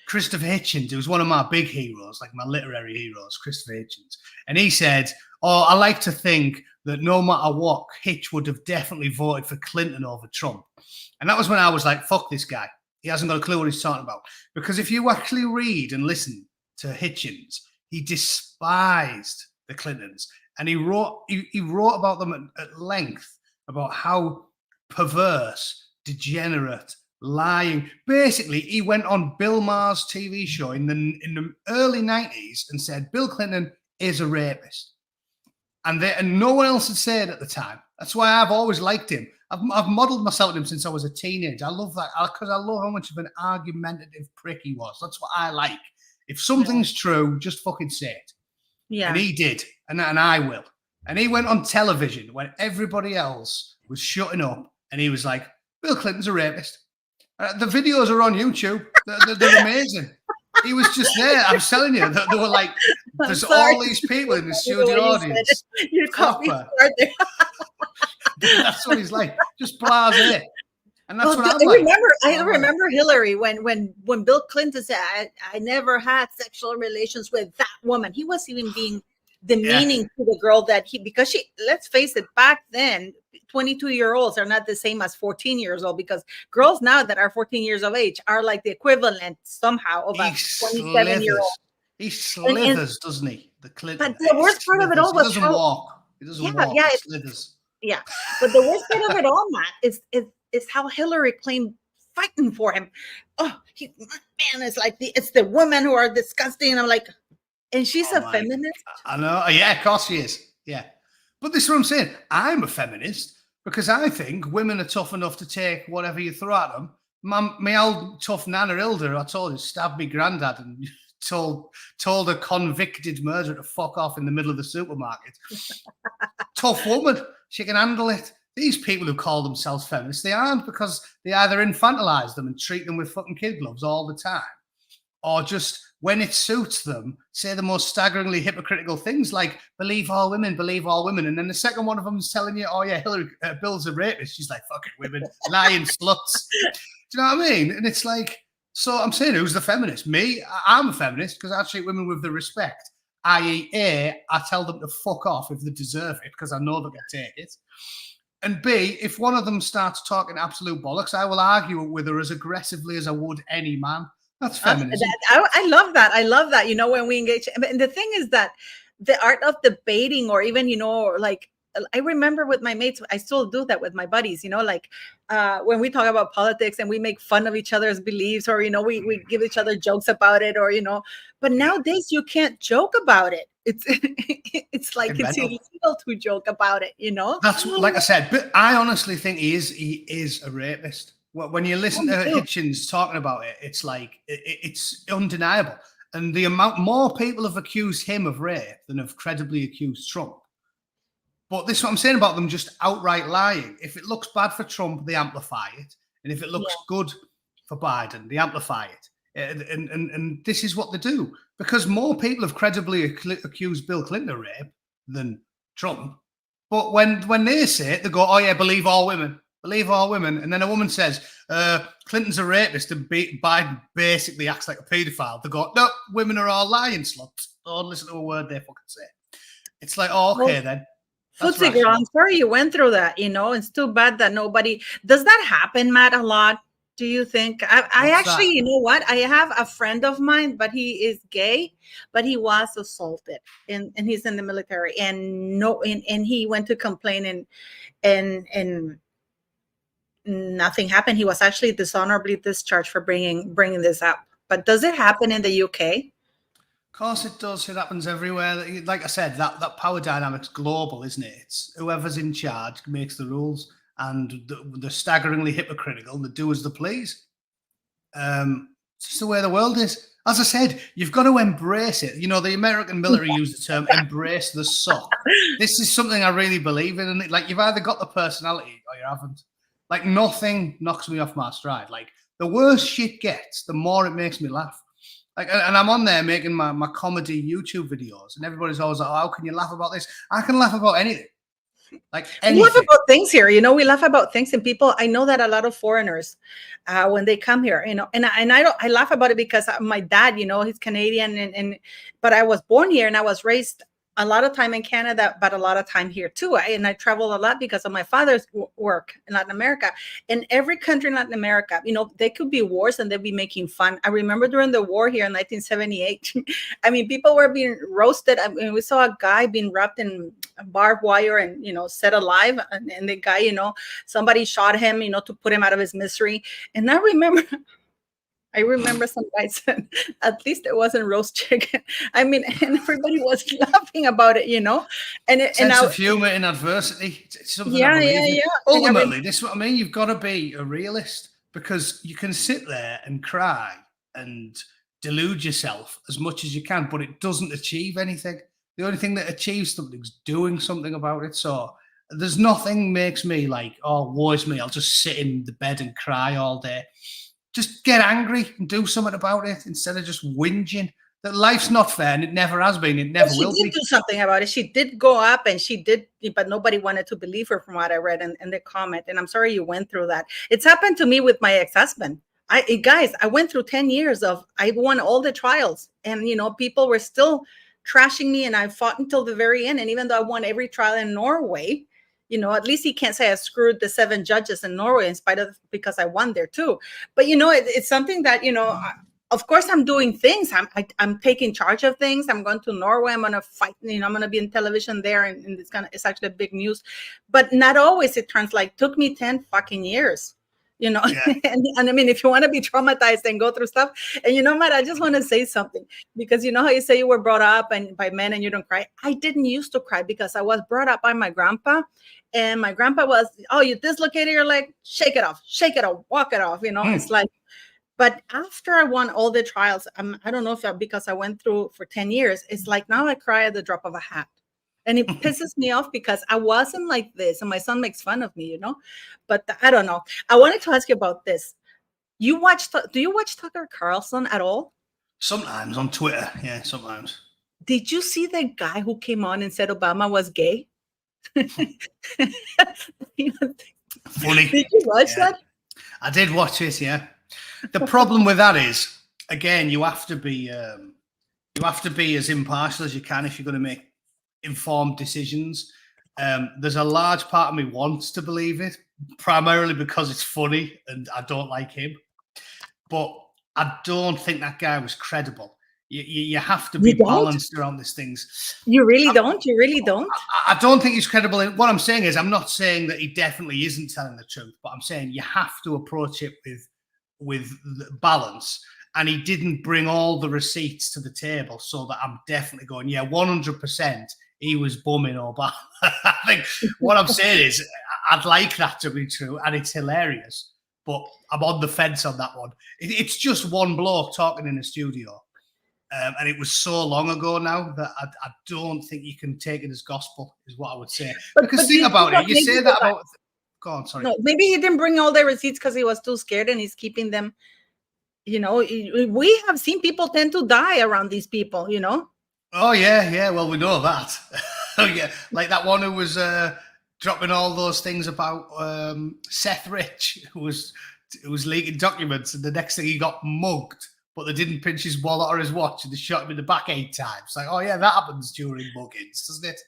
S2: Christopher Hitchens, who was one of my big heroes, like my literary heroes, Christopher Hitchens, and he said, "Oh, I like to think that no matter what, Hitch would have definitely voted for Clinton over Trump." And that was when I was like, "Fuck this guy. He hasn't got a clue what he's talking about." Because if you actually read and listen to Hitchens, he despised the Clintons, and he wrote about them at length about how perverse, degenerate, lying. Basically, he went on Bill Maher's TV show in the early 90s and said Bill Clinton is a rapist, and no one else had said it at the time. That's why I've always liked him. I've modelled myself on him since I was a teenager. I love that because I love how much of an argumentative prick he was. That's what I like. If something's true, just fucking say it. Yeah. And he did, and I will. And he went on television when everybody else was shutting up, and he was like, Bill Clinton's a rapist. The videos are on YouTube. They're amazing. He was just there. I'm telling you, they were like, there's all these people in the studio audience.
S1: You caught me hard there.
S2: That's what he's like. Just blasé. And that's what I'm like.
S1: I remember Hillary when Bill Clinton said, I never had sexual relations with that woman. He was even being demeaning to the girl because let's face it, back then, 22-year-olds are not the same as 14 years old, because girls now that are 14 years of age are like the equivalent somehow of a 27-year-old.
S2: He slithers, doesn't he? The Clinton.
S1: But the worst part of it all was
S2: he doesn't walk. He doesn't walk.
S1: Yeah,
S2: he slithers.
S1: Yeah. But the worst part of it all, Matt, is how Hillary claimed fighting for him. Oh, man, it's the women who are disgusting. And I'm like, and she's a feminist.
S2: I know. Yeah, of course she is. Yeah. But this is what I'm saying. I'm a feminist because I think women are tough enough to take whatever you throw at them. My old tough Nana Hilda, I told her, stabbed me granddad and told a convicted murderer to fuck off in the middle of the supermarket. Tough woman. She can handle it. These people who call themselves feminists, they aren't, because they either infantilize them and treat them with fucking kid gloves all the time, or just when it suits them, say the most staggeringly hypocritical things like believe all women, and then the second one of them is telling you, oh yeah, Bill's a rapist. She's like, fucking women, lying sluts. Do you know what I mean? And it's like, so I'm saying, who's the feminist? Me? I'm a feminist because I treat women with the respect. I.e., I tell them to fuck off if they deserve it because I know they can take it. And B, if one of them starts talking absolute bollocks, I will argue with her as aggressively as I would any man. That's feminism.
S1: I love that. I love that. You know, when we engage, and the thing is that the art of debating, or even, you know, like, I remember with my mates, I still do that with my buddies, you know, like when we talk about politics and we make fun of each other's beliefs, or, you know, we give each other jokes about it, or, you know, but nowadays you can't joke about it. It's like it's illegal to joke about it, you know.
S2: That's like I said, but I honestly think he is a rapist. When you listen to Hitchens talking about it, it's like it's undeniable. And the amount more people have accused him of rape than have credibly accused Trump. But this is what I'm saying about them just outright lying. If it looks bad for Trump, they amplify it, and if it looks good for Biden, they amplify it. And this is what they do, because more people have credibly accused Bill Clinton of rape than Trump. But when they say it, they go, oh yeah, believe all women. And then a woman says, Clinton's a rapist and Biden basically acts like a paedophile. They go, no, women are all lying sluts. Don't listen to a word they fucking say. It's like, oh, okay, then.
S1: Footsie girl, I'm sorry you went through that, you know. It's too bad that nobody... Does that happen, Matt, a lot? Do you think? I actually, you know what? I have a friend of mine, but he is gay, but he was assaulted, and he's in the military, and he went to complain, and nothing happened. He was actually dishonorably discharged for bringing this up. But does it happen in the UK?
S2: Of course it does. It happens everywhere. Like I said, that power dynamic's global, isn't it? It's whoever's in charge makes the rules. And they're staggeringly hypocritical. They do as they please. It's just the way the world is. As I said, you've got to embrace it. You know, the American military use the term embrace the suck. This is something I really believe in. And like, you've either got the personality or you haven't. Like, nothing knocks me off my stride. Like, the worse shit gets, the more it makes me laugh. Like, and I'm on there making my comedy YouTube videos, and everybody's always like, oh, how can you laugh about this? I can laugh about anything. Like, anything.
S1: We laugh about things here, you know. We laugh about things, and people. I know that a lot of foreigners, when they come here, you know, and I laugh about it because my dad, you know, he's Canadian, but I was born here and I was raised a lot of time in Canada, but a lot of time here too. And I travel a lot because of my father's work in Latin America. In every country in Latin America, you know, they could be wars and they'd be making fun. I remember during the war here in 1978, I mean, people were being roasted. I mean, we saw a guy being wrapped in barbed wire and, you know, set alive. And the guy, you know, somebody shot him, you know, to put him out of his misery. And I remember some guy said, at least it wasn't roast chicken. I mean, and everybody was laughing about it, you know.
S2: Sense of humor in adversity. It's something I believe in. Ultimately, this is what I mean. You've got to be a realist, because you can sit there and cry and delude yourself as much as you can, but it doesn't achieve anything. The only thing that achieves something is doing something about it. So there's nothing makes me like, oh, woe is me. I'll just sit in the bed and cry all day. Just get angry and do something about it instead of just whinging. That life's not fair, and it never has been. It never will be.
S1: She did do something about it. She did go up, and she did, but nobody wanted to believe her from what I read in the comment. And I'm sorry you went through that. It's happened to me with my ex-husband. Guys, I went through 10 years of, I won all the trials, and, you know, people were still trashing me, and I fought until the very end. And even though I won every trial in Norway, you know, at least he can't say I screwed the 7 judges in Norway in spite of, because I won there too. But, you know, it's something that, you know, of course I'm doing things. I'm taking charge of things. I'm going to Norway. I'm going to fight, you know, I'm going to be in television there. And it's actually a big news, but not always it turns like, took me 10 fucking years. You know, yeah. and I mean, if you want to be traumatized and go through stuff, and you know, Matt, I just want to say something, because you know how you say you were brought up and by men and you don't cry. I didn't used to cry because I was brought up by my grandpa, and my grandpa was, oh, you dislocated your leg, shake it off, walk it off. You know, it's like, but after I won all the trials, I don't know if because I went through for 10 years, it's like now I cry at the drop of a hat. And it pisses me off because I wasn't like this. And my son makes fun of me, you know, but I don't know. I wanted to ask you about this. Do you watch Tucker Carlson at all?
S2: Sometimes on Twitter, yeah, sometimes.
S1: Did you see the guy who came on and said Obama was gay?
S2: Funny.
S1: Did you watch that?
S2: I did watch it, yeah. The problem with that is, again, you have to be as impartial as you can if you're going to make informed decisions. There's a large part of me wants to believe it, primarily because it's funny and I don't like him. But I don't think that guy was credible. You have to be balanced around these things.
S1: You really don't? You really don't?
S2: I don't think he's credible. What I'm saying is, I'm not saying that he definitely isn't telling the truth, but I'm saying you have to approach it with balance. And he didn't bring all the receipts to the table, so that I'm definitely going, yeah, 100% he was bumming Obama. I think what I'm saying is, I'd like that to be true, and it's hilarious, but I'm on the fence on that one. It's just one bloke talking in a studio. And it was so long ago now that I don't think you can take it as gospel, is what I would say. Because think about it. You say that about... Go on, sorry.
S1: No, maybe he didn't bring all the receipts because he was too scared and he's keeping them. You know, we have seen people tend to die around these people, you know?
S2: Oh, yeah. Well, we know that. Oh, yeah. Like that one who was dropping all those things about Seth Rich, who was leaking documents, and the next thing he got mugged. But they didn't pinch his wallet or his watch, and they shot him in the back 8 times. Like, oh yeah, that happens during muggings, doesn't it?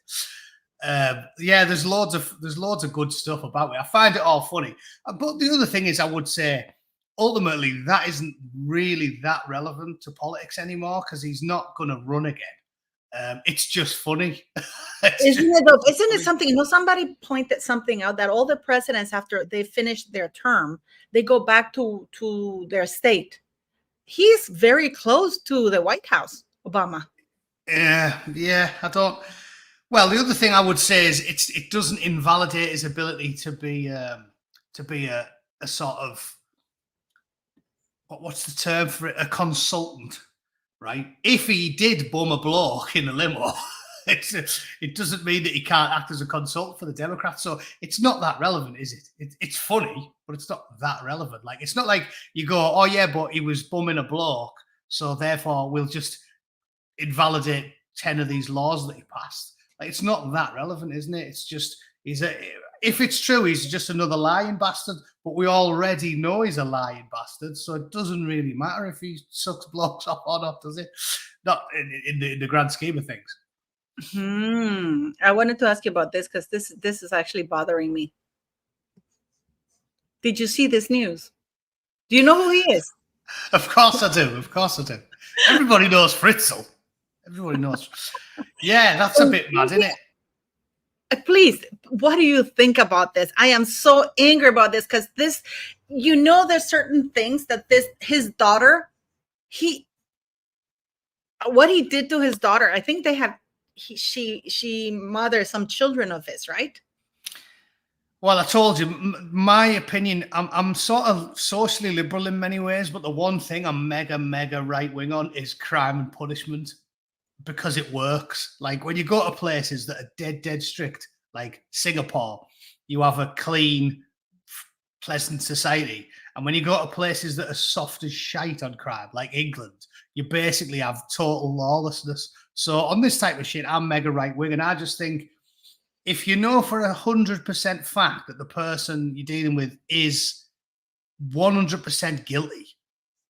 S2: Yeah, there's loads of good stuff about it. I find it all funny. But the other thing is, I would say, ultimately, that isn't really that relevant to politics anymore because he's not going to run again. It's just funny.
S1: Isn't it something? You know, somebody pointed something out that all the presidents, after they finish their term, they go back to their state. He's very close to the White House, Obama.
S2: Yeah, I don't. Well, the other thing I would say is it doesn't invalidate his ability to be a sort of, what's the term for it? A consultant, right? If he did bum a bloke in a limo, it doesn't mean that he can't act as a consultant for the Democrats. So it's not that relevant, is it? It's funny, but it's not that relevant. Like, it's not like you go, oh yeah, but he was bumming a bloke, so therefore we'll just invalidate 10 of these laws that he passed. Like, it's not that relevant, isn't it? It's just if it's true, he's just another lying bastard. But we already know he's a lying bastard, so it doesn't really matter if he sucks blokes off or not, does it? Not in the grand scheme of things.
S1: I wanted to ask you about this because this is actually bothering me. Did you see this news? Do you know who he is?
S2: Of course I do. Everybody knows Fritzl. Everybody knows. Yeah, that's a bit mad, isn't it?
S1: Please, what do you think about this? I am so angry about this because this, you know, there's certain things that his daughter, what he did to his daughter, I think they have, she mothers some children of his, right?
S2: Well, I told you, my opinion, I'm sort of socially liberal in many ways, but the one thing I'm mega right-wing on is crime and punishment, because it works. Like, when you go to places that are dead strict, like Singapore, you have a clean, pleasant society. And when you go to places that are soft as shite on crime, like England, you basically have total lawlessness. So on this type of shit, I'm mega right-wing, and I just think, if you know for 100% fact that the person you're dealing with is 100% guilty,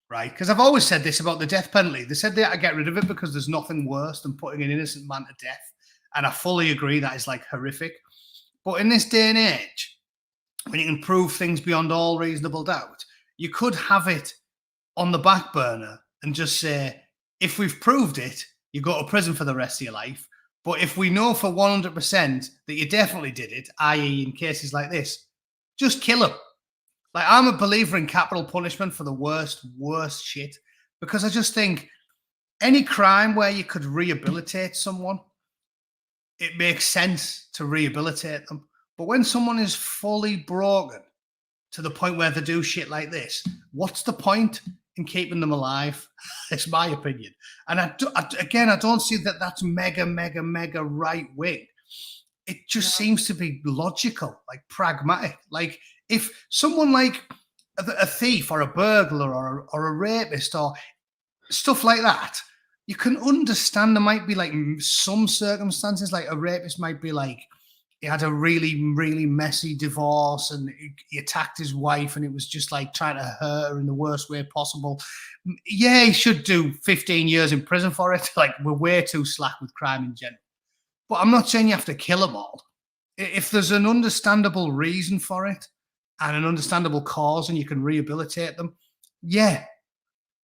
S2: right? Because I've always said this about the death penalty. They said they had to get rid of it because there's nothing worse than putting an innocent man to death. And I fully agree that is like horrific. But in this day and age, when you can prove things beyond all reasonable doubt, you could have it on the back burner and just say, if we've proved it, you go to prison for the rest of your life. But if we know for 100% that you definitely did it, i.e. in cases like this, just kill him. Like, I'm a believer in capital punishment for the worst shit, because I just think any crime where you could rehabilitate someone, it makes sense to rehabilitate them. But when someone is fully broken to the point where they do shit like this, what's the point in keeping them alive? It's my opinion. And I don't see that that's mega right wing. It just seems to be logical, like pragmatic. Like, if someone like a thief or a burglar or a rapist or stuff like that. You can understand there might be like some circumstances, like a rapist might be like, he had a really, really messy divorce and he attacked his wife and it was just like trying to hurt her in the worst way possible. Yeah, he should do 15 years in prison for it. Like, we're way too slack with crime in general. But I'm not saying you have to kill them all. If there's an understandable reason for it and an understandable cause and you can rehabilitate them, yeah.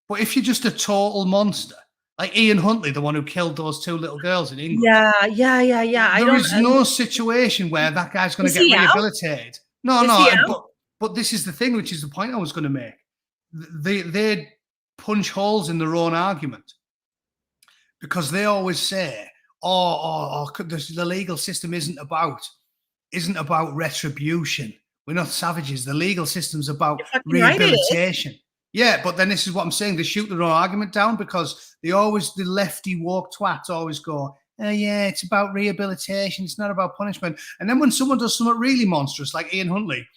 S2: But if you're just a total monster, like Ian Huntley, the one who killed those 2 little girls in England.
S1: Yeah.
S2: There is no situation where that guy's going to get rehabilitated. No. But this is the thing, which is the point I was going to make. They punch holes in their own argument because they always say, the legal system isn't about retribution. We're not savages. The legal system's about rehabilitation. Right, yeah, but then this is what I'm saying. They shoot their own argument down because the lefty woke twats always go, oh, yeah, it's about rehabilitation. It's not about punishment. And then when someone does something really monstrous, like Ian Huntley,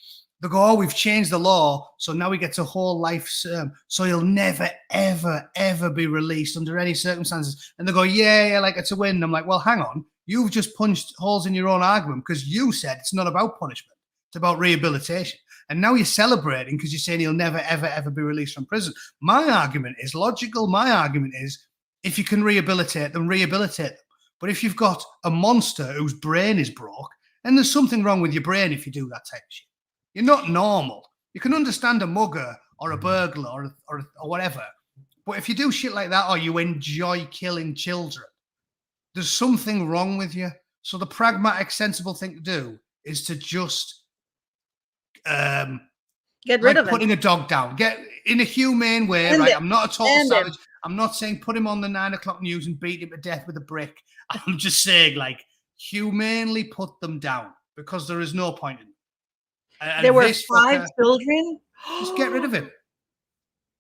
S2: they go, oh, we've changed the law, so now he gets a whole life term. So he'll never, ever, ever be released under any circumstances. And they go, yeah, like it's a win. And I'm like, well, hang on. You've just punched holes in your own argument because you said it's not about punishment. It's about rehabilitation. And now you're celebrating because you're saying he'll never, ever, ever be released from prison. My argument is logical. My argument is if you can rehabilitate them, rehabilitate them. But if you've got a monster whose brain is broke, then there's something wrong with your brain if you do that type of shit. You're not normal. You can understand a mugger or a burglar or whatever. But if you do shit like that or you enjoy killing children, there's something wrong with you. So the pragmatic, sensible thing to do is to just
S1: get rid of
S2: putting a dog down. Get in a humane way, right? I'm not a total savage. I'm not saying put him on the 9 o'clock news and beat him to death with a brick. I'm just saying, like, humanely put them down because there is no point in it. And
S1: there were 5 children.
S2: Just get rid of him.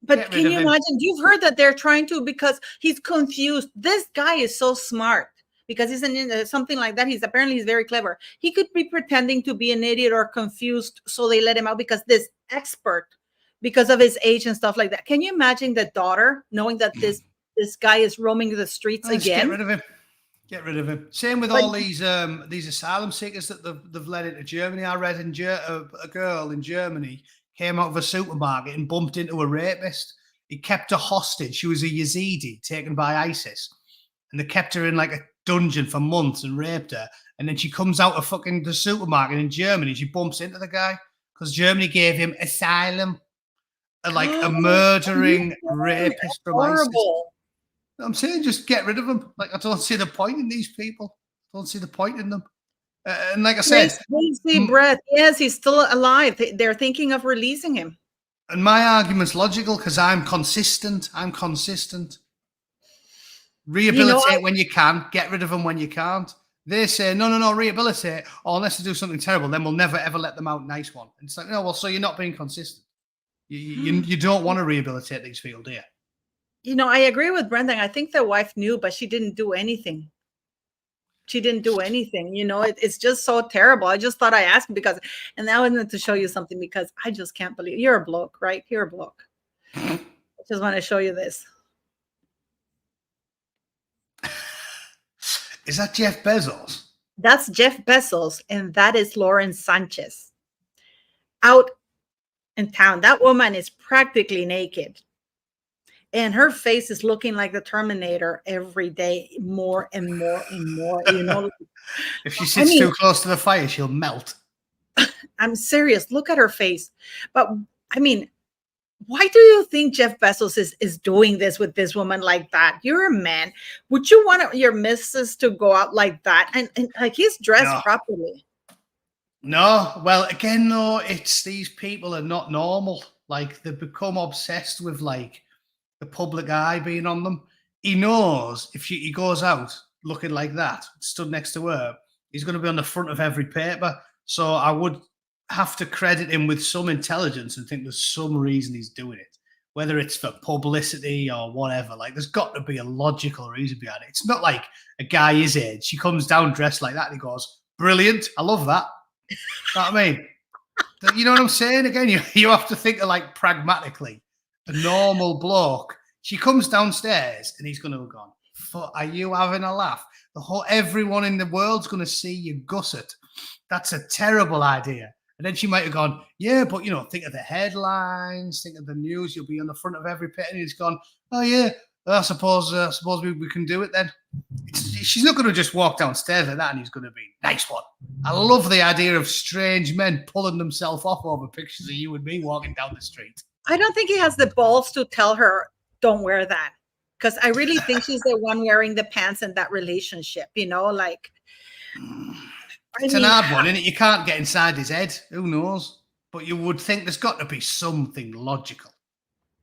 S1: But can you imagine? You've heard that they're trying to because he's confused. This guy is so smart because he's in something like that. He's very clever. He could be pretending to be an idiot or confused, so they let him out because this expert, because of his age and stuff like that. Can you imagine the daughter knowing that this guy is roaming the streets again?
S2: Get rid of him. Get rid of him. Same with all these asylum seekers that they've led into Germany. I read a girl in Germany came out of a supermarket and bumped into a rapist. He kept her hostage. She was a Yazidi taken by ISIS. And they kept her in like a dungeon for months and raped her. And then she comes out of the supermarket in Germany. She bumps into the guy because Germany gave him asylum. A murdering rapist from ISIS. I'm saying just get rid of them. Like, I don't see the point in these people. I don't see the point in them. And like I said,
S1: breath. Yes, he's still alive. They're thinking of releasing him.
S2: And my argument's logical because I'm consistent. Rehabilitate when you can. Get rid of them when you can't. They say, no, rehabilitate. Or unless they do something terrible, then we'll never, ever let them out. Nice one. And it's like, no, well, so you're not being consistent. You don't want to rehabilitate these people, do you?
S1: You know, I agree with Brendan. I think the wife knew, but she didn't do anything. She didn't do anything. You know, it's just so terrible. I just thought I asked because, and I wanted to show you something because I just can't believe you're a bloke, right? You're a bloke. I just want to show you this.
S2: Is that Jeff Bezos?
S1: That's Jeff Bezos, and that is Lauren Sanchez out in town. That woman is practically naked. And her face is looking like the Terminator every day, more and more and more. You know,
S2: if she sits too close to the fire, she'll melt.
S1: I'm serious. Look at her face. But I mean, why do you think Jeff Bezos is doing this with this woman like that? You're a man. Would you want your missus to go out like that? And like he's dressed properly.
S2: No. Well, again, no, it's these people are not normal. Like they've become obsessed with like the public eye being on them. He knows if he goes out looking like that, stood next to her, he's going to be on the front of every paper. So I would have to credit him with some intelligence and think there's some reason he's doing it, whether it's for publicity or whatever. Like there's got to be a logical reason behind it. It's not like a guy his age. He comes down dressed like that and he goes, brilliant. I love that. You know what I mean? You know what I'm saying? Again, you have to think of like pragmatically. A normal bloke She comes downstairs and he's going to have gone, are you having a laugh? Everyone in the world's going to see you gusset. That's a terrible idea. And then she might have gone, yeah, but, think of the headlines, think of the news. You'll be on the front of every pit. And he's gone, oh, yeah, I suppose we can do it then. She's not going to just walk downstairs like that and he's going to be, nice one. I love the idea of strange men pulling themselves off over pictures of you and me walking down the street.
S1: I don't think he has the balls to tell her, don't wear that. Because I really think she's the one wearing the pants in that relationship, like.
S2: It's an hard one, isn't it? You can't get inside his head. Who knows? But you would think there's got to be something logical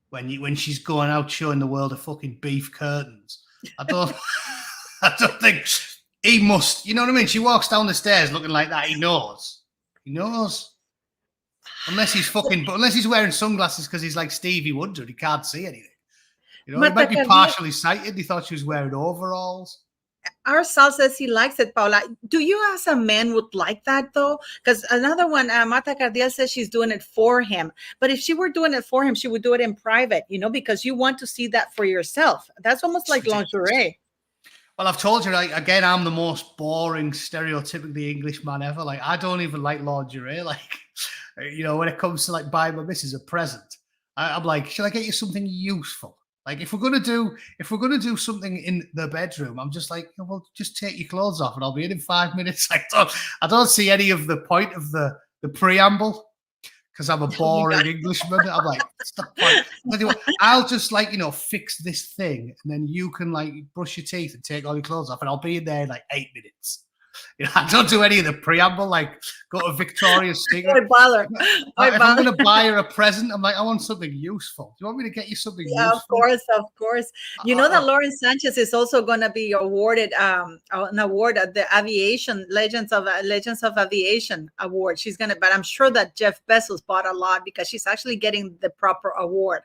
S2: when she's going out showing the world a fucking beef curtains. I don't think he must. You know what I mean? She walks down the stairs looking like that. He knows. Unless he's wearing sunglasses because he's like Stevie Wonder and he can't see anything. He might be partially sighted. He thought she was wearing overalls.
S1: Our Sal says he likes it, Paula. Do you as a man would like that though? Because another one, Mata Cardiel says she's doing it for him. But if she were doing it for him, she would do it in private, because you want to see that for yourself. That's almost like lingerie.
S2: Well, I've told you, again, I'm the most boring, stereotypically English man ever. I don't even like lingerie. When it comes to buying my missus a present, I'm like, should I get you something useful? If we're gonna do something in the bedroom, I'm just like, well, just take your clothes off and I'll be in 5 minutes. I don't see any of the point of the preamble because I'm a boring Englishman. I'm like, what's the point? I'll just fix this thing and then you can brush your teeth and take all your clothes off and I'll be in there in 8 minutes. I don't do any of the preamble, go to Victoria's Secret.
S1: If
S2: I'm going to buy her a present, I'm like, I want something useful. Do you want me to get you something useful?
S1: Of course. You know that Lauren Sanchez is also going to be awarded an award at the Aviation Legends of Aviation Award. She's going to, but I'm sure that Jeff Bezos bought a lot because she's actually getting the proper award.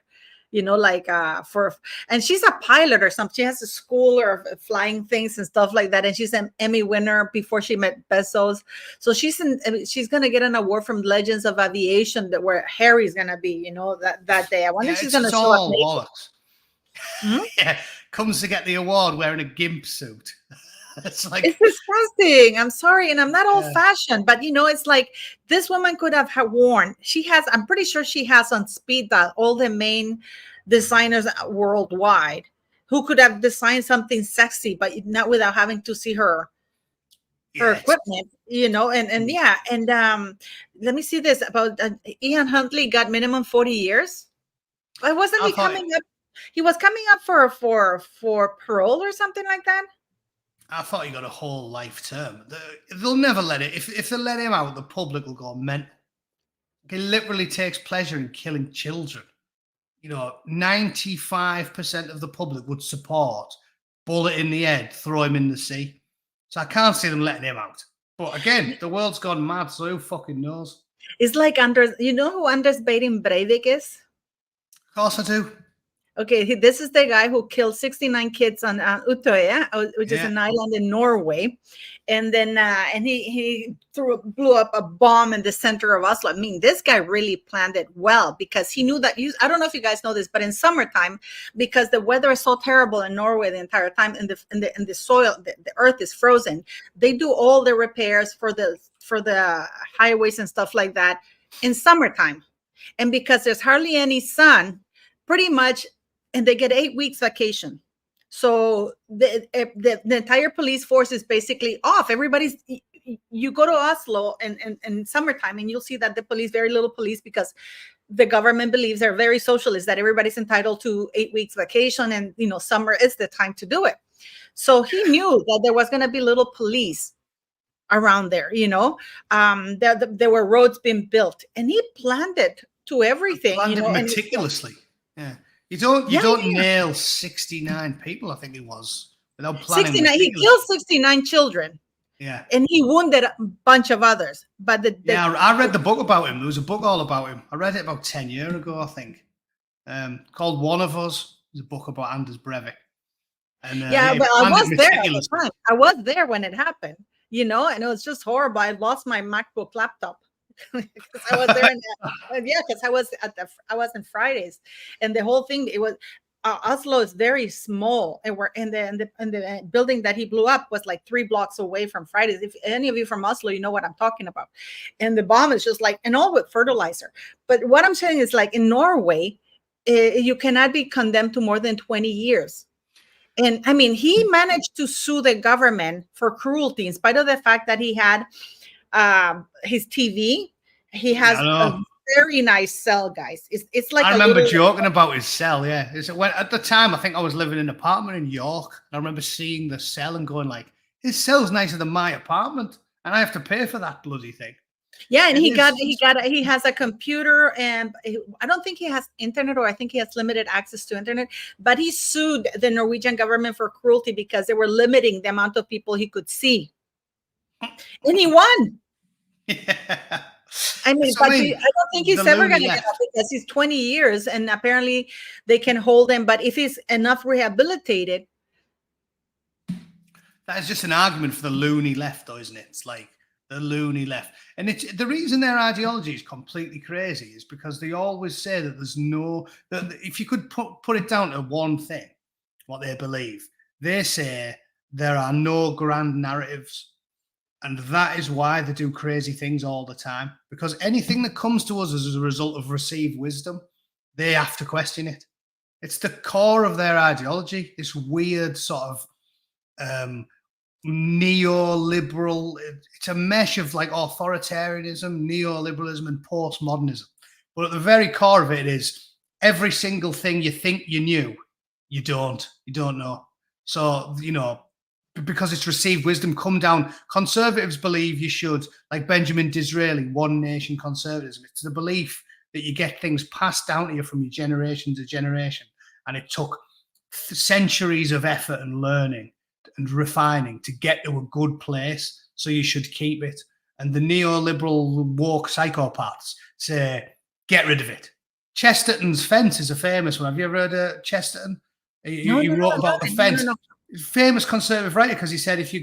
S1: And she's a pilot or something. She has a school or flying things and stuff like that. And she's an Emmy winner before she met Bezos. So she's going to get an award from Legends of Aviation where Harry's going to be, that day. I wonder if she's going to show up.
S2: Yeah, comes to get the award wearing a gimp suit.
S1: It's disgusting. I'm sorry. And I'm not old fashioned, but it's like this woman could have worn. I'm pretty sure she has on speed dial all the main designers worldwide who could have designed something sexy, but not without having to see her equipment, let me see this about Ian Huntley got minimum 40 years. Why wasn't he coming up? He was coming up for parole or something like that.
S2: I thought he got a whole life term. They'll never let it. If they let him out, the public will go mental. He literally takes pleasure in killing children. 95% of the public would support bullet in the head, throw him in the sea. So I can't see them letting him out. But again, the world's gone mad, so who fucking knows?
S1: It's like who Anders Behring Breivik is?
S2: Of course I do.
S1: Okay, this is the guy who killed 69 kids on Utøya, which is an island in Norway, and then he blew up a bomb in the center of Oslo. I mean, this guy really planned it well because he knew that. I don't know if you guys know this, but in summertime, because the weather is so terrible in Norway the entire time, in the soil, the earth is frozen. They do all the repairs for the highways and stuff like that in summertime, and because there's hardly any sun, pretty much. And they get 8 weeks vacation. So the entire police force is basically off. You go to Oslo in summertime and you'll see that the police, very little police, because the government believes they're very socialist, that everybody's entitled to 8 weeks vacation. And, summer is the time to do it. So he knew that there was going to be little police around there, there were roads being built and he planned it to everything.
S2: Planned it meticulously. Yeah. You don't nail 69 people, I think it was, without planning.
S1: 69. He killed 69 children.
S2: Yeah.
S1: And he wounded a bunch of others. But
S2: I read the book about him. There was a book all about him. I read it about 10 years ago, I think. Called One of Us. It was a book about Anders Breivik. And,
S1: but I was there at the time. I was there when it happened, and it was just horrible. I lost my MacBook laptop. Because I was there, because I was in Fridays, and the whole thing, it was Oslo is very small, and we're in the building that he blew up was like 3 blocks away from Fridays. If any of you from Oslo, you know what I'm talking about. And the bomb is just like, and all with fertilizer. But what I'm saying is, like in Norway, you cannot be condemned to more than 20 years. And I mean, he managed to sue the government for cruelty, in spite of the fact that he had his TV. He has a very nice cell, guys. It's like
S2: I remember joking about his cell. Yeah, at the time I think I was living in an apartment in York. And I remember seeing the cell and going like, his cell's nicer than my apartment, and I have to pay for that bloody thing.
S1: Yeah, and he has a computer, and I don't think he has internet, or I think he has limited access to internet, but he sued the Norwegian government for cruelty because they were limiting the amount of people he could see. And he won.
S2: Yeah.
S1: I mean, I don't think he's ever going to get up, because he's 20 years and apparently they can hold him. But if he's enough rehabilitated.
S2: That is just an argument for the loony left, though, isn't it? It's like the loony left. And the reason their ideology is completely crazy is because they always say that that if you could put it down to one thing, what they believe, they say there are no grand narratives. And that is why they do crazy things all the time. Because anything that comes to us as a result of received wisdom, they have to question it. It's the core of their ideology, this weird sort of neoliberal, it's a mesh of like authoritarianism, neoliberalism, and postmodernism. But at the very core of it is every single thing you think you knew, you don't know. So, because it's received wisdom, come down. Conservatives believe you should, like Benjamin Disraeli, one nation conservatism. It's the belief that you get things passed down to you from your generation to generation. And it took centuries of effort and learning and refining to get to a good place. So you should keep it. And the neoliberal woke psychopaths say, get rid of it. Chesterton's fence is a famous one. Have you ever heard of Chesterton? He wrote about the fence. Famous conservative writer, because he said if a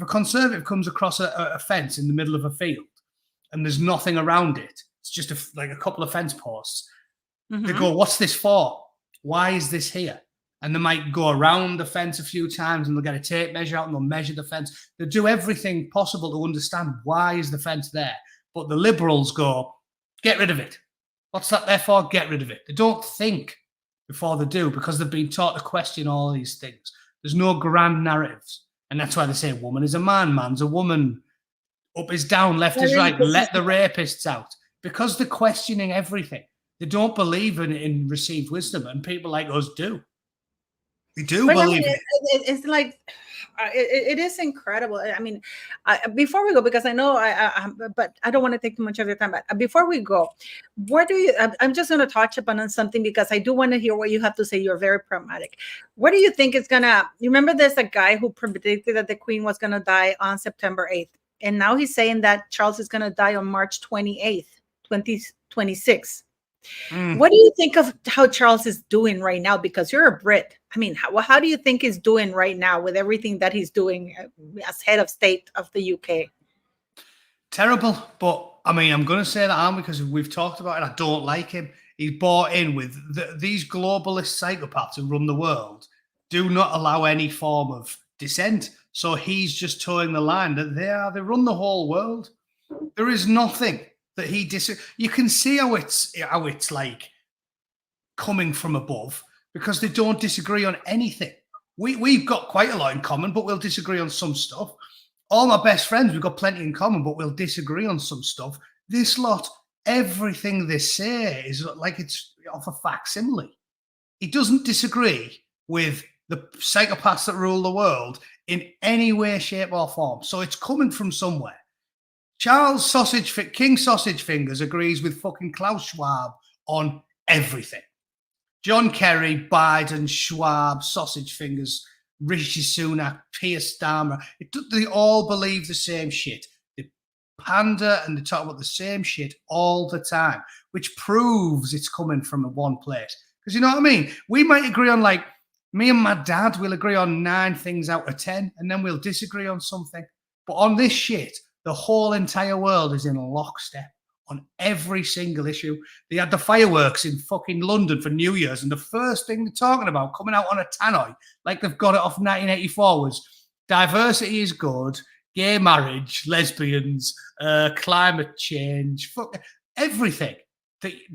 S2: conservative comes across a fence in the middle of a field and there's nothing around it, it's just like a couple of fence posts, they go, what's this for? Why is this here? And they might go around the fence a few times and they'll get a tape measure out and they'll measure the fence. They'll do everything possible to understand why is the fence there. But the liberals go, get rid of it. What's that there for? Get rid of it. They don't think before they do, because they've been taught to question all these things. There's no grand narratives. And that's why they say woman is a man, man's a woman, up is down, left is right, let the rapists out. Because they're questioning everything. They don't believe in received wisdom, and people like us do. We do believe it.
S1: It's like, it is incredible. I mean, before we go, because I know but I don't want to take too much of your time, but before we go, I'm just going to touch upon something, because I do want to hear what you have to say. You're very pragmatic. What do you think is you remember there's a guy who predicted that the Queen was going to die on September 8th. And now he's saying that Charles is going to die on March 28th, 2026. What do you think of how Charles is doing right now? Because you're a Brit. I mean, how do you think he's doing right now with everything that he's doing as head of state of the UK?
S2: Terrible. But I mean, I'm going to say that because we've talked about it. I don't like him. He's bought in with these globalist psychopaths who run the world, do not allow any form of dissent. So he's just towing the line that they run the whole world. There is nothing that he you can see how it's like coming from above, because they don't disagree on anything. We've got quite a lot in common, but we'll disagree on some stuff. All my best friends, we've got plenty in common, but we'll disagree on some stuff. This lot, everything they say is like it's off a facsimile. He doesn't disagree with the psychopaths that rule the world in any way, shape, or form. So it's coming from somewhere. Charles King Sausage Fingers agrees with fucking Klaus Schwab on everything. John Kerry, Biden, Schwab, Sausage Fingers, Rishi Sunak, Keir Starmer. They all believe the same shit. They pander and they talk about the same shit all the time, which proves it's coming from one place. Because you know what I mean? We might agree on, like, me and my dad will agree on 9 things out of 10, and then we'll disagree on something. But on this shit, the whole entire world is in lockstep. on every single issue. They had the fireworks in fucking London for New Year's, and the first thing they're talking about coming out on a tannoy, like they've got it off 1984, was diversity is good, gay marriage, lesbians, climate change, fuck everything.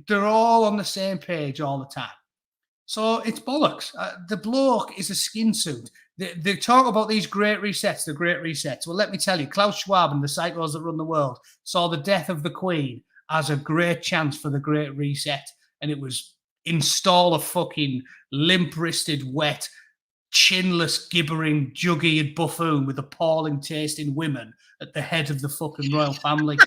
S2: They're all on the same page all the time. So it's bollocks. The bloke is a skin suit. They talk about these great resets, the great resets. Well, let me tell you, Klaus Schwab and the psychos that run the world saw the death of the Queen as a great chance for the great reset. And it was install a fucking limp-wristed, wet, chinless, gibbering, jug-eared buffoon with appalling tasting women at the head of the fucking royal family.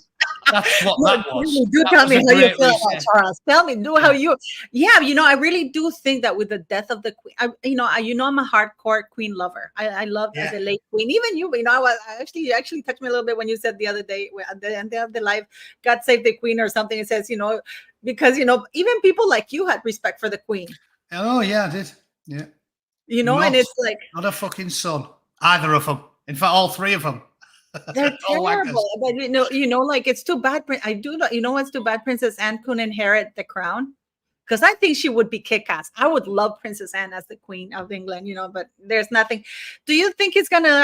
S2: That's what that was.
S1: Do tell me how you feel about Charles. Tell me, how you. Yeah, I really do think that with the death of the Queen, I'm a hardcore Queen lover. I love the late Queen. Even you, I actually touched me a little bit when you said the other day at the end of the live, God save the Queen or something. It says, because even people like you had respect for the Queen.
S2: Oh yeah, I did. Yeah.
S1: And it's like
S2: not a fucking son, either of them. In fact, all three of them.
S1: They're terrible, but like it's too bad. I do know, what's too bad. Princess Anne couldn't inherit the crown, because I think she would be kick-ass. I would love Princess Anne as the Queen of England, but there's nothing. Do you think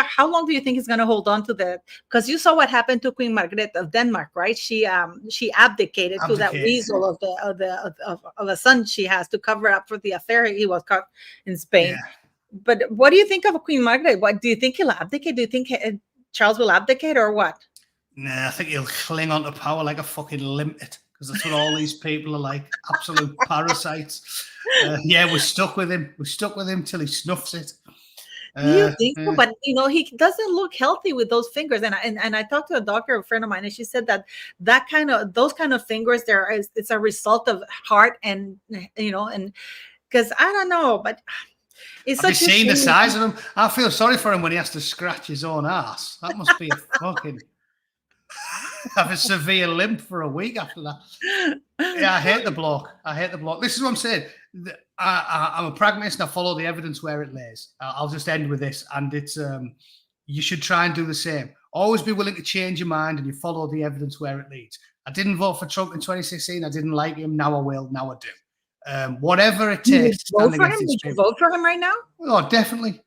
S1: how long do you think it's gonna hold on to that? Because you saw what happened to Queen Margaret of Denmark, right? She abdicated to that weasel of a son she has to cover up for the affair he was caught in Spain. Yeah. But what do you think of Queen Margaret? What do you think he'll abdicate? Do you think Charles will abdicate or what?
S2: Nah, I think he'll cling on to power like a fucking limpet, because that's what all these people are like, absolute parasites. We're stuck with him. We're stuck with him till he snuffs it.
S1: You think so? But he doesn't look healthy with those fingers. And I talked to a doctor, a friend of mine, and she said that those kind of fingers it's a result of heart and and because I don't know, but.
S2: Have you seen the size of him? I feel sorry for him when he has to scratch his own ass. That must be a fucking have a severe limp for a week after that. Yeah, I hate the bloke. This is what I'm saying. I'm a pragmatist and I follow the evidence where it lays. I'll just end with this, and it's you should try and do the same. Always be willing to change your mind, and you follow the evidence where it leads. I didn't vote for Trump in 2016. I didn't like him. Now I will. Now I do. Whatever it takes.
S1: Did you vote for him right now?
S2: Oh, definitely.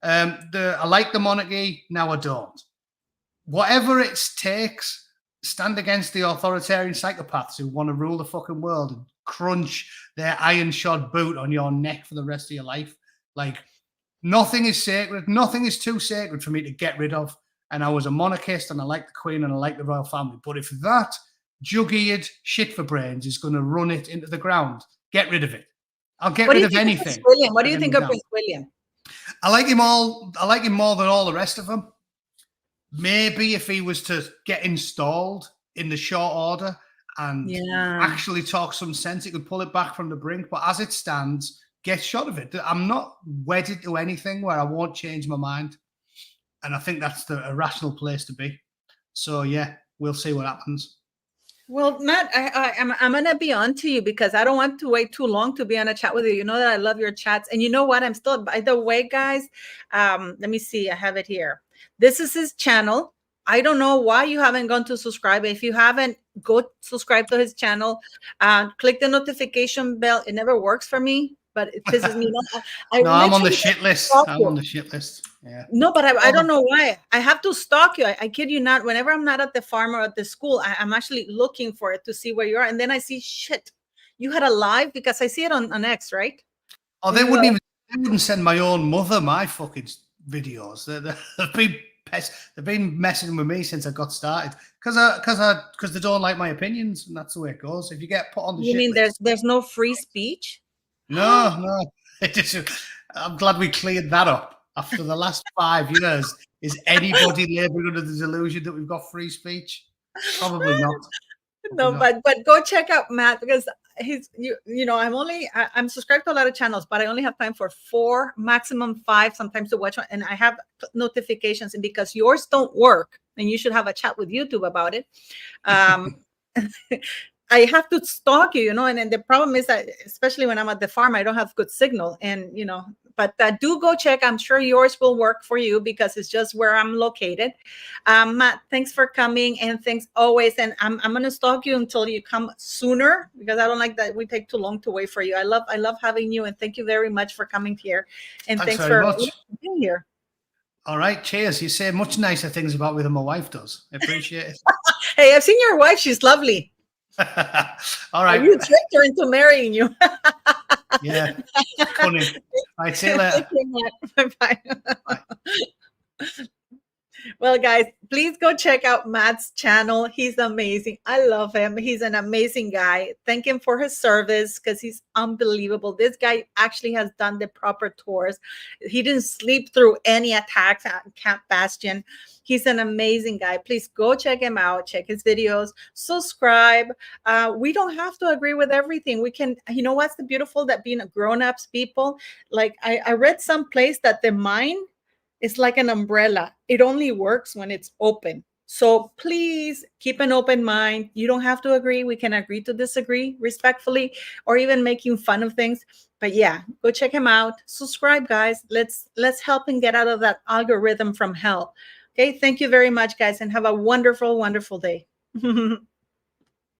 S2: I like the monarchy. Now I don't. Whatever it takes, stand against the authoritarian psychopaths who want to rule the fucking world and crunch their iron-shod boot on your neck for the rest of your life. Like, nothing is sacred. Nothing is too sacred for me to get rid of. And I was a monarchist, and I like the Queen, and I like the royal family. But if that jug-eared shit for brains is going to run it into the ground, get rid of it. I'll get rid of anything.
S1: What do you think of Prince William?
S2: I like him all. I like him more than all the rest of them. Maybe if he was to get installed in the short order and actually talk some sense, he could pull it back from the brink. But as it stands, get shot of it. I'm not wedded to anything where I won't change my mind. And I think that's a rational place to be. So, yeah, we'll see what happens.
S1: Well, Matt, I'm going to be on to you because I don't want to wait too long to be on a chat with you. You know that I love your chats. And you know what? I'm still, by the way, guys, let me see. I have it here. This is his channel. I don't know why you haven't gone to subscribe. If you haven't, go subscribe to his channel. Click the notification bell. It never works for me, but it pisses me off.
S2: I'm on the shit list. I'm on the shit list. Yeah.
S1: No, but I don't know why. I have to stalk you. I kid you not. Whenever I'm not at the farm or at the school, I'm actually looking for it to see where you are. And then I see, shit, you had a live, because I see it on X, right?
S2: Oh, they wouldn't send my own mother my fucking videos. They've been messing with me since I got started because they don't like my opinions, and that's the way it goes. If you get put on the
S1: you mean list, there's no free speech?
S2: No. I'm glad we cleared that up. After the last 5 years, is anybody laboring under the delusion that we've got free speech? Probably not.
S1: But go check out Matt, because I'm subscribed to a lot of channels, but I only have time for 4, maximum 5 sometimes to watch one, and I have notifications, and because yours don't work, and you should have a chat with YouTube about it. I have to stalk you, and the problem is that, especially when I'm at the farm, I don't have good signal, and But do go check. I'm sure yours will work for you because it's just where I'm located. Matt, thanks for coming, and thanks always. And I'm going to stalk you until you come sooner, because I don't like that we take too long to wait for you. I love having you, and thank you very much for coming here. And thanks for being here.
S2: All right, cheers. You say much nicer things about me than my wife does. I appreciate it.
S1: Hey, I've seen your wife. She's lovely.
S2: All right.
S1: You tricked her into marrying you.
S2: Yeah. Funny. All right, see you later.
S1: Bye. Bye. Well, guys, please go check out Matt's channel. He's amazing. I love him. He's an amazing guy. Thank him for his service, because he's unbelievable. This guy actually has done the proper tours. He didn't sleep through any attacks at Camp Bastion. He's an amazing guy. Please go check him out. Check his videos. Subscribe. We don't have to agree with everything. We can, you know what's the beautiful that being a grown-ups people? Like I read someplace that the mind is like an umbrella. It only works when it's open. So please keep an open mind. You don't have to agree. We can agree to disagree respectfully, or even making fun of things. But yeah, go check him out. Subscribe, guys. Let's help him get out of that algorithm from hell. Okay, thank you very much, guys, and have a wonderful, wonderful day.